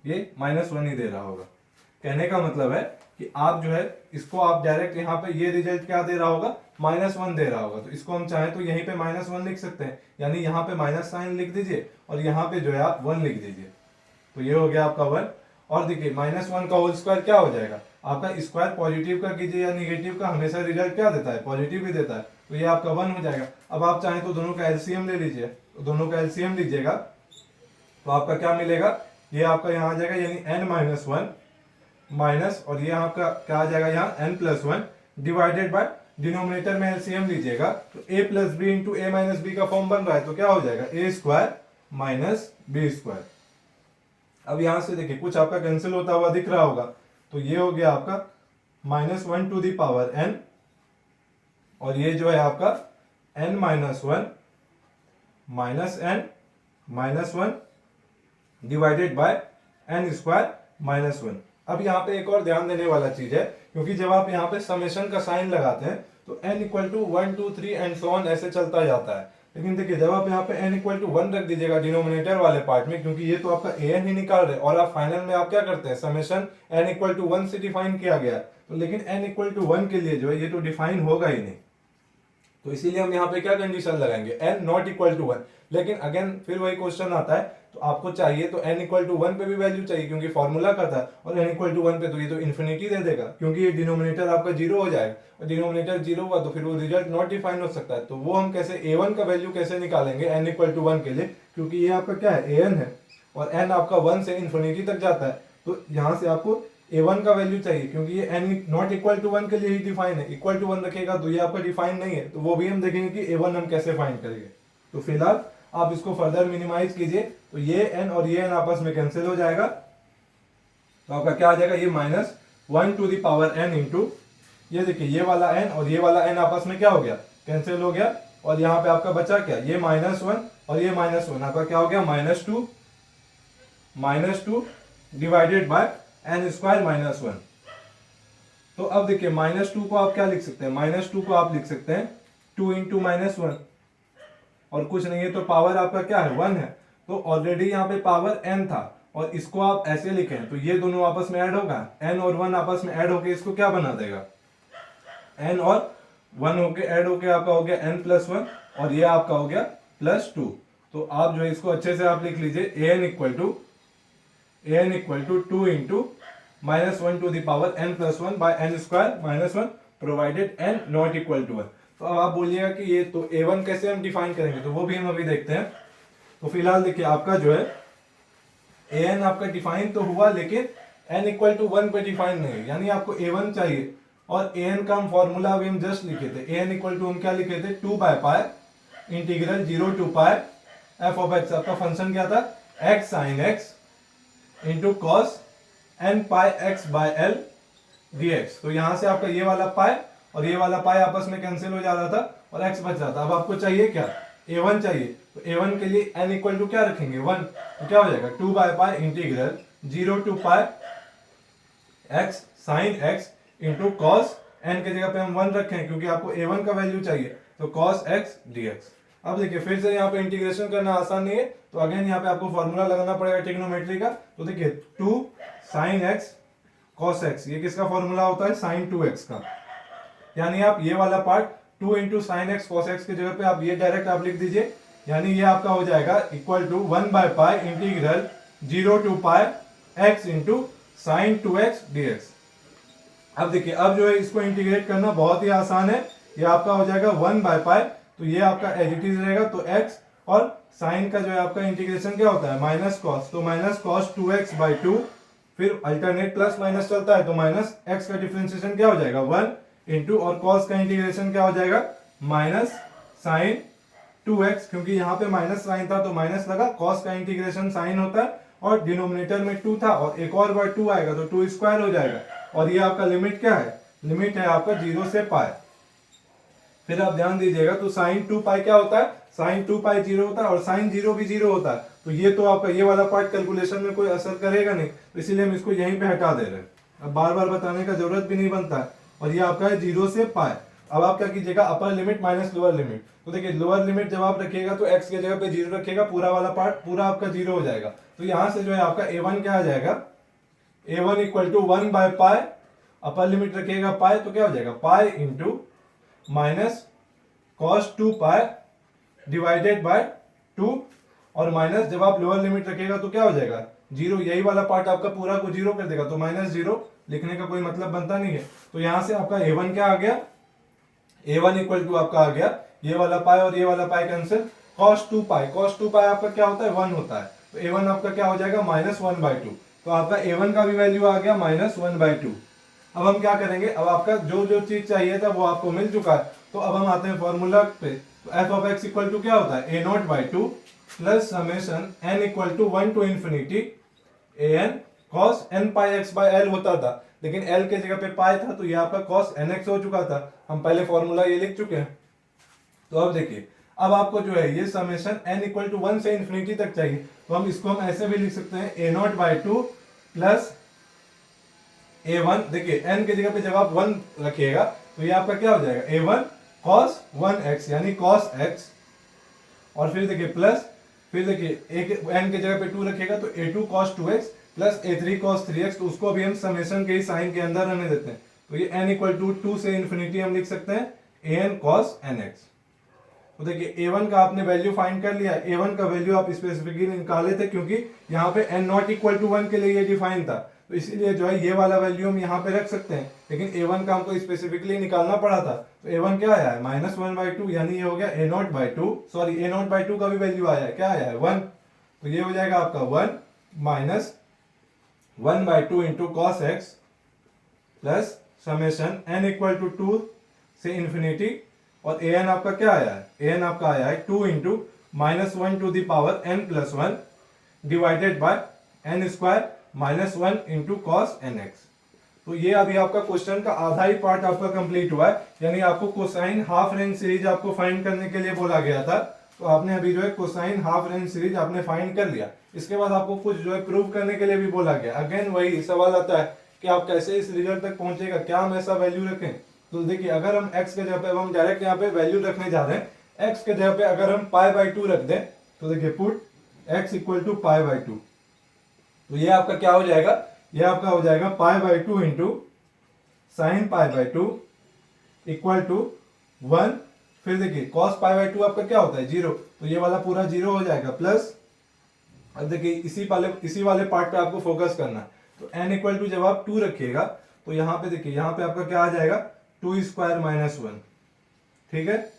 ये -1 ही दे रहा होगा। कहने का मतलब है कि आप जो है इसको आप डायरेक्ट यहाँ पे ये रिजल्ट क्या दे रहा होगा, -1 दे रहा होगा, तो इसको हम चाहें तो यहीं पे -1 लिख सकते हैं, यानी यहाँ पे माइनस साइन लिख दीजिए और यहाँ पे जो है आप 1 लिख दीजिए, तो ये हो गया आपका 1। और देखिए -1 का होल स्क्वायर क्या हो जाएगा, आपका स्क्वायर पॉजिटिव का कीजिए या निगेटिव का, हमेशा रिजल्ट क्या देता है, पॉजिटिव ही देता है, तो ये आपका 1 हो जाएगा। अब आप चाहें तो दोनों का एलसीएम ले लीजिए, तो दोनों का एलसीएम लीजिएगा तो आपका क्या मिलेगा, ये आपका यहाँ आ जाएगा यानी n-1 माइनस, और ये आपका क्या आ जाएगा यहाँ n+1 डिवाइडेड बाय, डिनोमिनेटर में एलसीएम लीजिएगा तो a plus B into a minus B का फॉर्म बन रहा है, तो क्या हो जाएगा a square minus B square. अब यहां से देखिए कुछ आपका कैंसिल होता हुआ दिख रहा होगा, तो ये हो गया आपका -1 टू द पावर n, और ये जो है आपका n-1 minus n -1 divided by n square -1। अब यहाँ पे एक और ध्यान देने वाला चीज है, क्योंकि जब आप यहाँ पे समेशन का साइन लगाते हैं तो n equal to 1 2 3 and so on ऐसे चलता जाता है। लेकिन देखिए जब आप यहाँ पे n इक्वल टू 1 रख दीजिएगा डिनोमिनेटर वाले पार्ट में, क्योंकि ये तो आपका an ही निकाल रहे और आप फाइनल में आप क्या करते हैं, समेशन n इक्वल टू 1 से डिफाइन किया गया, तो लेकिन n इक्वल टू 1 के लिए जो है ये तो डिफाइन होगा ही नहीं, तो इसीलिए हम यहाँ पे क्या कंडीशन लगाएंगे, n नॉट इक्वल टू 1। लेकिन अगेन फिर वही क्वेश्चन आता है, तो आपको चाहिए तो n इक्वल टू 1 पे भी वैल्यू चाहिए क्योंकि फॉर्मूला का था, और n इक्वल टू 1 पे तो ये तो इन्फिनिटी दे देगा क्योंकि ये डिनोमिनेटर आपका जीरो हो जाएगा, और डिनोमिनेटर जीरो हुआ तो फिर वो रिजल्ट नॉट डिफाइन हो सकता है। तो वो हम कैसे a1 का वैल्यू कैसे निकालेंगे n इक्वल टू 1 के लिए, क्योंकि ये आपका क्या है an है और n आपका 1 से इन्फिनिटी तक जाता है, तो यहाँ से आपको a1 का वैल्यू चाहिए क्योंकि ये n नॉट इक्वल टू 1 के लिए ही डिफाइन है, इक्वल टू 1 रखेगा तो ये आपका डिफाइन नहीं है, तो वो भी हम देखेंगे कि a1 हम कैसे फाइंड करेंगे। तो फिलहाल आप इसको फर्दर मिनिमाइज कीजिए, तो ये n और ये n आपस में कैंसिल हो जाएगा, तो आपका क्या आ जाएगा, ये minus 1 to the power n into ये देखिए ये वाला n और ये वाला n आपस में क्या हो गया, कैंसिल हो गया, और यहाँ पे आपका बचा क्या, ये -1 और ये -1, आपका क्या हो गया -2 डिवाइडेड बाय n स्क्वायर -1। तो अब देखिए -2 को आप क्या लिख सकते हैं, -2 को आप लिख सकते हैं 2 इंटू -1, और कुछ नहीं है तो पावर आपका क्या है 1 है, तो ऑलरेडी यहाँ पे पावर n था और इसको आप ऐसे लिखें तो ये दोनों आपस में ऐड होगा, n और 1 आपस में ऐड होके इसको क्या बना देगा, n और 1 होके ऐड होके आपका हो गया n प्लस 1 और ये आपका हो गया +2। तो आप जो है इसको अच्छे से आप लिख लीजिए an equal to 2 into -1 to the power n plus 1 by n square -1 provided n not equal to 1। तो अब आप बोलिएगा कि ये तो a1 कैसे हम डिफाइन करेंगे, तो वो भी हम अभी देखते हैं। तो फिलहाल देखिए आपका जो है an आपका डिफाइन तो हुआ लेकिन n इक्वल टू 1 पे डिफाइन नहीं है, यानी आपको a1 चाहिए, और an का हम फॉर्मूला अभी हम जस्ट लिखे थे, an इक्वल टू हम क्या लिखे थे 2 by pi integral 0 to pi f of x, आपका फंक्शन क्या था x sine x into cos n pi x by l dx। तो यहां से आपका ये वाला पाई और ये वाला पाई आपस में कैंसिल हो जा रहा था और x बच जाता। अब आपको चाहिए क्या, a1 चाहिए, तो a1 के लिए n इक्वल टू क्या रखेंगे 1, तो क्या हो जाएगा 2 by pi integral 0 to pi x sine x into cos n के जगह पे हम 1 रखें क्योंकि आपको a1 का वैल्यू चाहिए, तो cos x dx। अब देखिए फिर से यहाँ पे इंटीग्रेशन करना आसान नहीं है, तो अगेन यहाँ पे आपको फॉर्मूला लगाना पड़ेगा ट्रिग्नोमेट्री का। तो देखिए 2 साइन x cos x, ये किसका फॉर्मूला होता है sin 2x का, यानी आप ये वाला part 2 into sine x cos x की जगह पे आप ये डायरेक्ट आप लिख दीजिए, यानी ये आपका हो जाएगा equal to 1 by pi integral 0 to pi x into sine 2x dx। अब देखिए अब जो है इसको इंटीग्रेट करना बहुत ही आसान है, ये आपका हो जाएगा 1 बाय पाई, तो ये आपका एज इट इज रहेगा, तो x और साइन का जो है आपका इंटीग्रेशन क्या होता है माइनस कॉस, तो माइनस कॉस 2x बाई 2, फिर अल्टरनेट प्लस माइनस चलता है तो माइनस x का डिफरेंशिएशन क्या हो जाएगा 1 इंटू, और कॉस का इंटीग्रेशन क्या हो जाएगा माइनस साइन 2x, क्योंकि यहाँ पे माइनस साइन था तो माइनस लगा, कॉस का इंटीग्रेशन साइन होता है और डिनोमिनेटर में 2 था और एक और बार 2 आएगा तो 2 स्क्वायर हो जाएगा, और ये आपका लिमिट क्या है, लिमिट है आपका 0 से पाई। फिर आप ध्यान दीजिएगा तो साइन 2 पाई क्या होता है, साइन 2 पाई 0 होता है और साइन 0 भी 0 होता है, तो ये तो आपका ये वाला पार्ट कैलकुलेशन में कोई असर करेगा नहीं, तो इसीलिए हम इसको यहीं पे हटा दे रहे हैं, अब बार बार बताने का जरूरत भी नहीं बनता है। और ये आपका है 0 से पाई। अब आप क्या कीजिएगा upper limit minus lower limit, तो देखिए लोअर लिमिट जब आप रखिएगा तो x के जगह पे 0 रखिएगा, पूरा वाला पार्ट पूरा आपका 0 हो जाएगा, तो यहां से जो है आपका a1 क्या आ जाएगा, a1 equal to 1 by pi, upper limit रखिएगा पाई तो क्या हो जाएगा pi into minus cos 2 pi divided by 2, और माइनस जब आप लोअर लिमिट रखिएगा तो क्या हो जाएगा 0, यही वाला पार्ट आपका पूरा को 0 कर देगा, तो -0 लिखने का कोई मतलब बनता नहीं है। तो यहां से आपका a1 क्या आ गया, a1 इक्वल टू आपका आ गया ये वाला पाई और ये वाला पाई कैंसिल, cos 2 पाई, cos 2 पाई आपका क्या होता है 1 होता है, तो a1 आपका क्या हो जाएगा -1/2, तो आपका a1 का भी वैल्यू आ गया -1/2। अब हम क्या करेंगे, अब आपका जो जो चीज चाहिए था वो आपको मिल चुका है, तो अब हम आते हैं फॉर्मूला पे। तो f of x equal to क्या होता है a0/2 plus summation n equal to 1 to infinity an cos n pi x by l होता था, लेकिन l के जगह पे पाई था तो ये आपका cos nx हो चुका था, हम पहले फॉर्मूला ये लिख चुके हैं। तो अब देखिए अब आपको जो है ये समेशन n इक्वल टू 1 से इंफिनिटी तक चाहिए, तो हम इसको हम ऐसे भी लिख सकते हैं a0/2 प्लस a1, देखिए n के जगह पे जब आप 1 रखिएगा तो ये आपका क्या हो जाएगा a1 cos 1x यानी cos x, और फिर देखिए प्लस, फिर देखिए एक n की जगह पे 2 रखिएगा तो a2 cos 2x plus a3 cos 3x, तो उसको भी हम समेशन के ही साइन के अंदर रहने देते हैं। तो ये n इक्वल टू 2 से इन्फिनिटी हम लिख सकते हैं an cos nx। तो देखिए a1 का आपने वैल्यू फाइंड कर लिया, a1 का वैल्यू आप स्पेसिफिकली निकाले थे क्योंकि यहाँ पे n नॉट इक्वल टू 1 के लिए ये डिफाइन था, तो इसीलिए जो है ये वाला वैल्यू हम यहाँ पे रख सकते हैं, लेकिन a1 का हमको स्पेसिफिकली निकालना पड़ा था। तो a1 क्या आया है -1/2, यानी ये हो गया a0/2, सॉरी a0/2 का भी वैल्यू आया है, क्या आया है 1, तो ये हो जाएगा आपका 1 minus 1/2 into cos x plus summation n equal to 2 से इन्फिनिटी, और an आपका क्या आया है, an आपका आया है 2 into -1 to the power n plus 1 divided by n square -1 into cos nx। तो ये अभी आपका क्वेश्चन का आधा ही पार्ट आपका कंप्लीट हुआ है, यानी आपको कोसाइन हाफ रेंज सीरीज आपको फाइंड करने के लिए बोला गया था, तो आपने अभी जो है कोसाइन हाफ रेंज सीरीज आपने फाइंड कर लिया। इसके बाद आपको कुछ जो है प्रूव करने के लिए भी बोला गया। अगेन वही सवाल आता है कि आप कैसे इस रिजल्ट तक पहुंचेगा, क्या हम ऐसा वैल्यू रखें। तो देखिए अगर हम x के जगह पे, हम डायरेक्ट यहाँ पे वैल्यू रखने जा रहे हैं, x के जगह पे अगर हम π/2 रख दें, तो देखिए पुट x इक्वल टू π/2, तो ये आपका क्या हो जाएगा, ये आपका हो जाएगा π/2 इंटू साइन π/2 इक्वल टू 1, फिर देखिए cos π/2 आपका क्या होता है 0, तो ये वाला पूरा 0 हो जाएगा प्लस, अब देखिए इसी वाले पार्ट पे आपको फोकस करना है। तो n इक्वल टू जब आप 2 रखिएगा तो यहाँ पे देखिए, यहाँ पे आपका क्या आ जाएगा 2 स्क्वायर माइनस 1, ठीक है।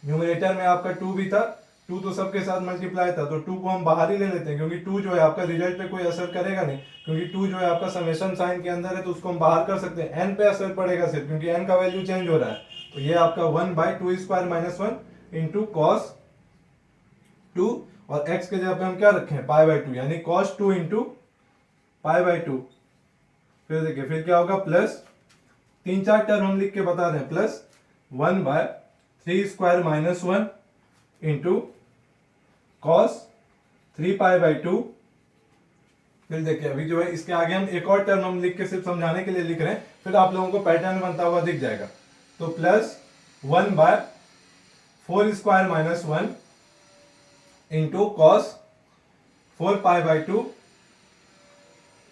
न्यूमरेटर में आपका 2 भी था, 2 तो सबके साथ मल्टीप्लाई था, तो 2 को हम बाहर ही ले लेते हैं क्योंकि 2 जो है आपका रिजल्ट पे कोई असर करेगा नहीं, क्योंकि 2 जो है आपका समेशन साइन के अंदर है, तो उसको हम बाहर कर सकते हैं। n पे असर पड़ेगा सिर्फ, क्योंकि n का वैल्यू चेंज हो रहा है। तो ये आपका 1/2 स्क्वायर माइनस 1 इंटू कॉस 2, और x के जगह पे हम क्या रखें π/2, यानी cos 2 इंटू π/2, फिर देखिए फिर क्या होगा प्लस 3-4 टर्म हम लिख के बता रहे हैं, plus 1/3 square minus 1 into cos 3π/2, फिर देखिए अभी जो है इसके आगे हम एक और टर्म हम लिख के सिर्फ समझाने के लिए लिख रहे हैं, फिर आप लोगों को पैटर्न बनता हुआ दिख जाएगा। तो plus 1/4 square minus 1 into cos 4π/2।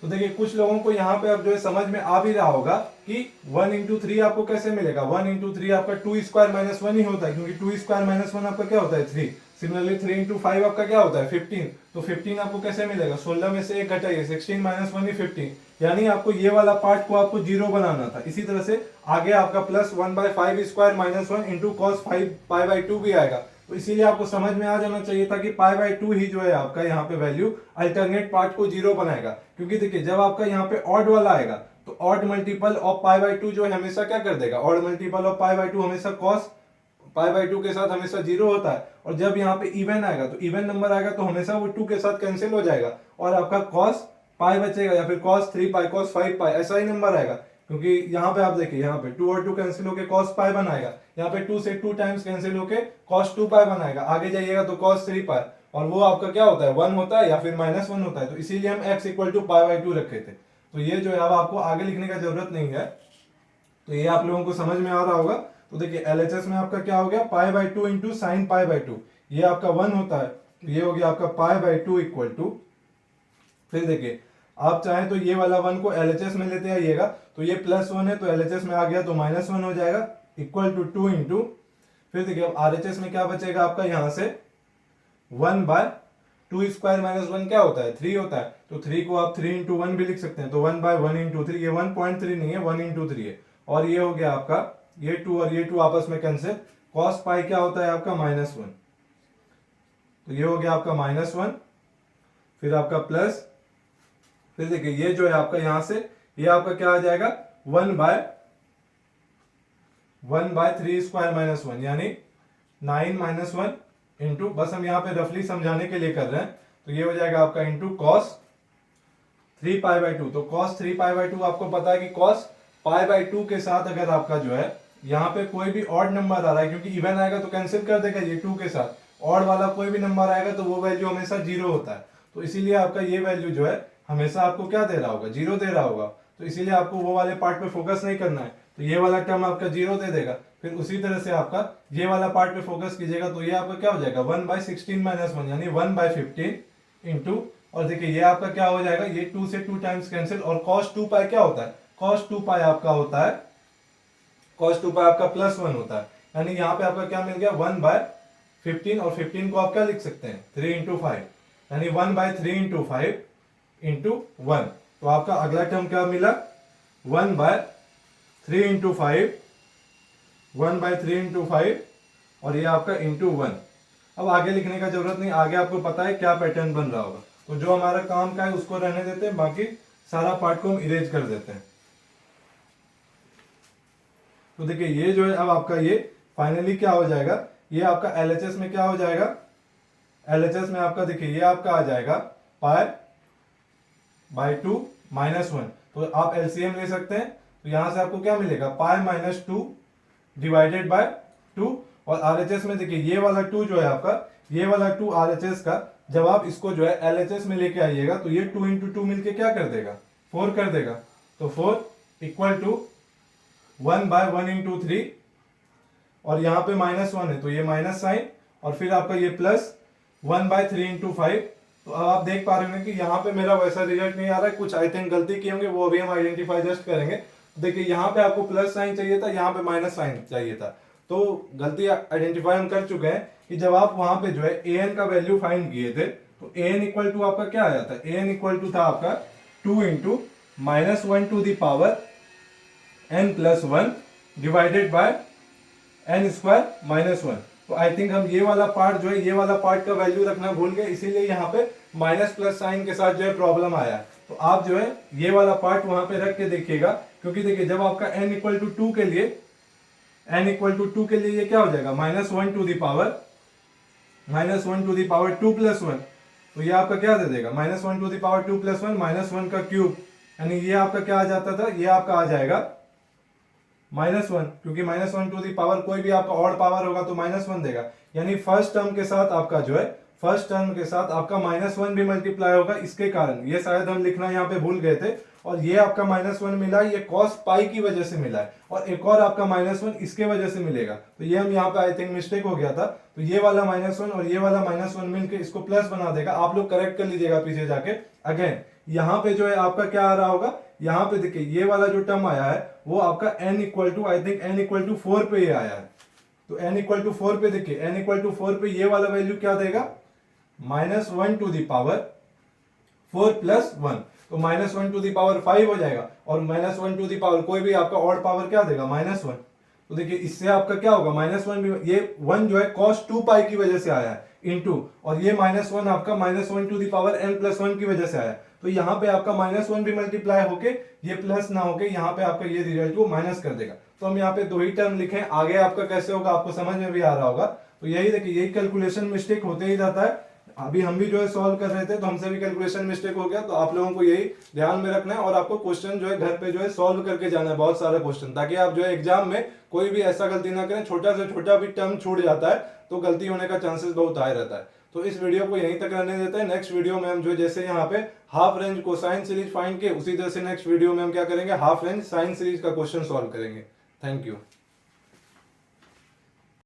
तो देखिए कुछ लोगों को यहाँ पे अब जो है समझ में आ भी रहा होगा कि 1 इंटू 3 आपको कैसे मिलेगा। 1 इंटू 3 आपका 2 स्क्वायर माइनस 1 ही होता है, क्योंकि 2 स्क्वायर माइनस 1 आपका क्या होता है 3। सिमिलरली 3 इंटू 5 आपका क्या होता है 15। तो 15 आपको कैसे मिलेगा, 16 में से 1 घटाइए, 16 माइनस 1 ही 15, यानी आपको ये वाला पार्ट को आपको 0 बनाना था। इसी तरह से आगे आपका plus 1/5 square minus 1 into cos 5π/2 भी आएगा। तो इसीलिए आपको समझ में आ जाना चाहिए था कि π/2 ही जो है आपका यहाँ पे वैल्यू अल्टरनेट पार्ट को 0 बनाएगा, क्योंकि देखिए जब आपका यहाँ पे ऑड वाला आएगा तो ऑड मल्टीपल ऑफ π/2 जो है हमेशा क्या कर देगा, ऑड मल्टीपल ऑफ π/2 हमेशा कॉस π/2 के साथ हमेशा 0 होता है, और जब यहाँ पे इवन आएगा तो इवन नंबर आएगा तो हमेशा वो 2 के साथ कैंसिल हो जाएगा और आपका कॉस पाई बचेगा, या फिर कॉस 3π कॉस 5π ऐसा ही नंबर आएगा। क्योंकि यहाँ पे आप देखिए, यहाँ पे 2 और 2 कैंसिल होके cos पाई बनाएगा, यहाँ पे 2 से 2 टाइम्स कैंसिल होके cos 2π बनाएगा, आगे जाइएगा तो cos 3π, और वो आपका क्या होता है 1 होता है या फिर -1 होता है। तो इसीलिए हम x इक्वल टू π/2 रखे थे। तो ये जो है अब आपको आगे लिखने का जरूरत नहीं है, तो ये आप लोगों को समझ में आ रहा होगा। तो देखिए LHS में आपका क्या हो गया π/2 इंटू साइन π/2, ये आपका 1 होता है, तो ये हो गया आपका π/2 इक्वल टू, फिर देखिए आप चाहें तो ये वाला 1 को LHS में लेते आइएगा, तो ये +1 है तो LHS में आ गया तो -1 हो जाएगा, इक्वल टू 2 इंटू, फिर देखिए अब RHS में क्या बचेगा आपका यहाँ से 1/2 स्क्वायर -1 क्या होता है 3 होता है, तो 3 को आप 3 इंटू 1 भी लिख सकते हैं, तो 1/1 इंटू 3, ये 1.3 नहीं है 1 इंटू 3 है, और ये हो गया आपका ये 2 और ये 2 आपस में कैंसिल, cos पाई क्या होता है आपका -1, तो ये हो गया आपका -1, फिर आपका प्लस, फिर देखिए ये जो है आपका यहां से ये आपका क्या आ जाएगा 1/3 स्क्वायर -1 यानी 9 - 1 इंटू, बस हम यहाँ पे रफली समझाने के लिए कर रहे हैं, तो ये हो जाएगा आपका इंटू cos 3π/2। तो cos 3π/2 आपको पता है कि cos π/2 के साथ अगर आपका जो है यहाँ पे कोई भी ऑड नंबर आ रहा है, क्योंकि इवन आएगा तो कैंसिल कर देगा ये 2 के साथ, ऑड वाला कोई भी नंबर आएगा तो वो वैल्यू हमेशा 0 होता है, तो इसीलिए आपका ये वैल्यू जो है हमेशा आपको क्या दे रहा होगा 0 दे रहा होगा, तो इसीलिए आपको वो वाले पार्ट पे फोकस नहीं करना है। तो ये वाला टर्म आपका 0 दे देगा। फिर उसी तरह से आपका ये वाला पार्ट पे फोकस कीजिएगा तो ये आपका क्या हो जाएगा 1/16 - 1 यानी 1/15 इंटू, और देखिए ये आपका क्या हो जाएगा, ये 2 से 2 टाइम्स कैंसिल, और cos 2π क्या होता है, cos 2π आपका होता है, cos 2π आपका +1 होता है। यानी यहाँ पे आपका क्या मिल गया 1/15, और 15 को आप क्या लिख सकते हैं 3 × 5, यानी 1/3 × 5 इंटू 1। तो आपका अगला टर्म क्या मिला 1/3 × 5, 1/3 × 5, और ये आपका इंटू 1। अब आगे लिखने का जरूरत नहीं, आगे आपको पता है क्या पैटर्न बन रहा होगा। तो जो हमारा काम का है उसको रहने देते हैं, बाकी सारा पार्ट को हम इरेज कर देते हैं। तो देखिए ये जो है अब आपका ये फाइनली क्या हो जाएगा, ये आपका LHS में क्या हो जाएगा, LHS में आपका देखिए ये आपका आ जाएगा π/2 - 1। तो आप LCM ले सकते हैं, तो यहां से आपको क्या मिलेगा π - 2 डिवाइडेड बाय 2, और RHS में देखिए ये वाला 2 जो है आपका, ये वाला 2 RHS का, जब आप इसको जो है LHS में लेके आइएगा तो ये 2 × 2 मिलके क्या कर देगा 4 कर देगा। तो 4 = 1/1 × 3, और यहाँ पे -1 है तो ये माइनस साइन, और फिर आपका ये प्लस 1/3 × 5। तो अब आप देख पा रहे होंगे कि यहाँ पे मेरा वैसा रिजल्ट नहीं आ रहा है, कुछ आई थिंक गलती किए होंगे, वो अभी हम आइडेंटिफाई जस्ट करेंगे। देखिए यहाँ पे आपको प्लस साइन चाहिए था, यहाँ पे माइनस साइन चाहिए था, तो गलती आइडेंटिफाई हम कर चुके हैं कि जब आप वहां पे जो है an का वैल्यू फाइंड किए थे तो an = आपका क्या आया था, an = था आपका 2 × -1 to the power n + 1 divided bye n² - 1। तो आई थिंक हम ये वाला पार्ट जो है, ये वाला पार्ट का वैल्यू रखना भूल गए, इसीलिए यहाँ पे माइनस प्लस साइन के साथ जो है प्रॉब्लम आया। तो आप जो है ये वाला पार्ट वहां पे रख के देखिएगा, क्योंकि देखिए जब आपका n = 2 के लिए, n = 2 के लिए ये क्या हो जाएगा -1 to the power 2 + 1। तो ये आपका क्या दे देगा -1 to the power 2 + 1 -1 का क्यूब, यानी ये आपका क्या आ जाता था, ये आपका आ जाएगा -1, क्योंकि -1 to the power कोई भी आपका ऑड पावर होगा तो -1 देगा। यानी फर्स्ट टर्म के साथ आपका जो है, फर्स्ट टर्म के साथ आपका -1 भी मल्टीप्लाई होगा, इसके कारण ये शायद हम लिखना यहाँ पे भूल गए थे, और ये आपका -1 मिला, ये cos π की वजह से मिला है, और एक और आपका -1 इसके वजह से मिलेगा। तो ये हम यहाँ पे आई थिंक मिस्टेक हो गया था, तो ये वाला -1 और ये वाला -1 मिलके इसको प्लस बना देगा। आप लोग करेक्ट कर लीजिएगा पीछे जाके। अगेन यहाँ पे जो है आपका क्या आ रहा होगा, यहाँ पे देखिए ये वाला जो टर्म आया है वो आपका n = आई थिंक n = 4 पे ये आया है। तो n = 4 पे देखिए, n = 4 पे ये वाला वैल्यू क्या देगा -1 to the power 4 + 1, तो -1 to the power 5 हो जाएगा, और -1 to the power कोई भी आपका ऑड पावर क्या देगा -1। तो देखिए इससे आपका क्या होगा -1 भी, ये 1 जो है cos 2π की वजह से आया है इंटू, और ये -1 आपका -1 to the power n + 1 की वजह से आया है। तो यहाँ पे आपका -1 भी मल्टीप्लाई होके ये प्लस ना होके यहाँ पे आपका ये रिजल्ट को माइनस कर देगा। तो हम यहाँ पे 2 ही टर्म लिखे, आगे आपका कैसे होगा आपको समझ में भी आ रहा होगा। तो यही देखिए, यही कैलकुलेशन मिस्टेक होते ही जाता है। अभी हम भी जो है सॉल्व कर रहे थे तो हमसे भी कैलकुलेशन मिस्टेक हो गया, तो आप लोगों को यही ध्यान में रखना है, और आपको क्वेश्चन जो है घर पे जो है सॉल्व करके जाना है, बहुत सारा क्वेश्चन, ताकि आप जो है एग्जाम में कोई भी ऐसा गलती ना करें। छोटा से छोटा भी टर्म छूट जाता है तो गलती होने का चांसेस बहुत हाई रहता है। तो इस वीडियो को यहीं तक रहने देते हैं। नेक्स्ट वीडियो में हम जो जैसे यहाँ पे half range cosine series find के, उसी तरह से नेक्स्ट वीडियो में हम क्या करेंगे, हाफ रेंज साइन सीरीज का क्वेश्चन सॉल्व करेंगे। Thank you.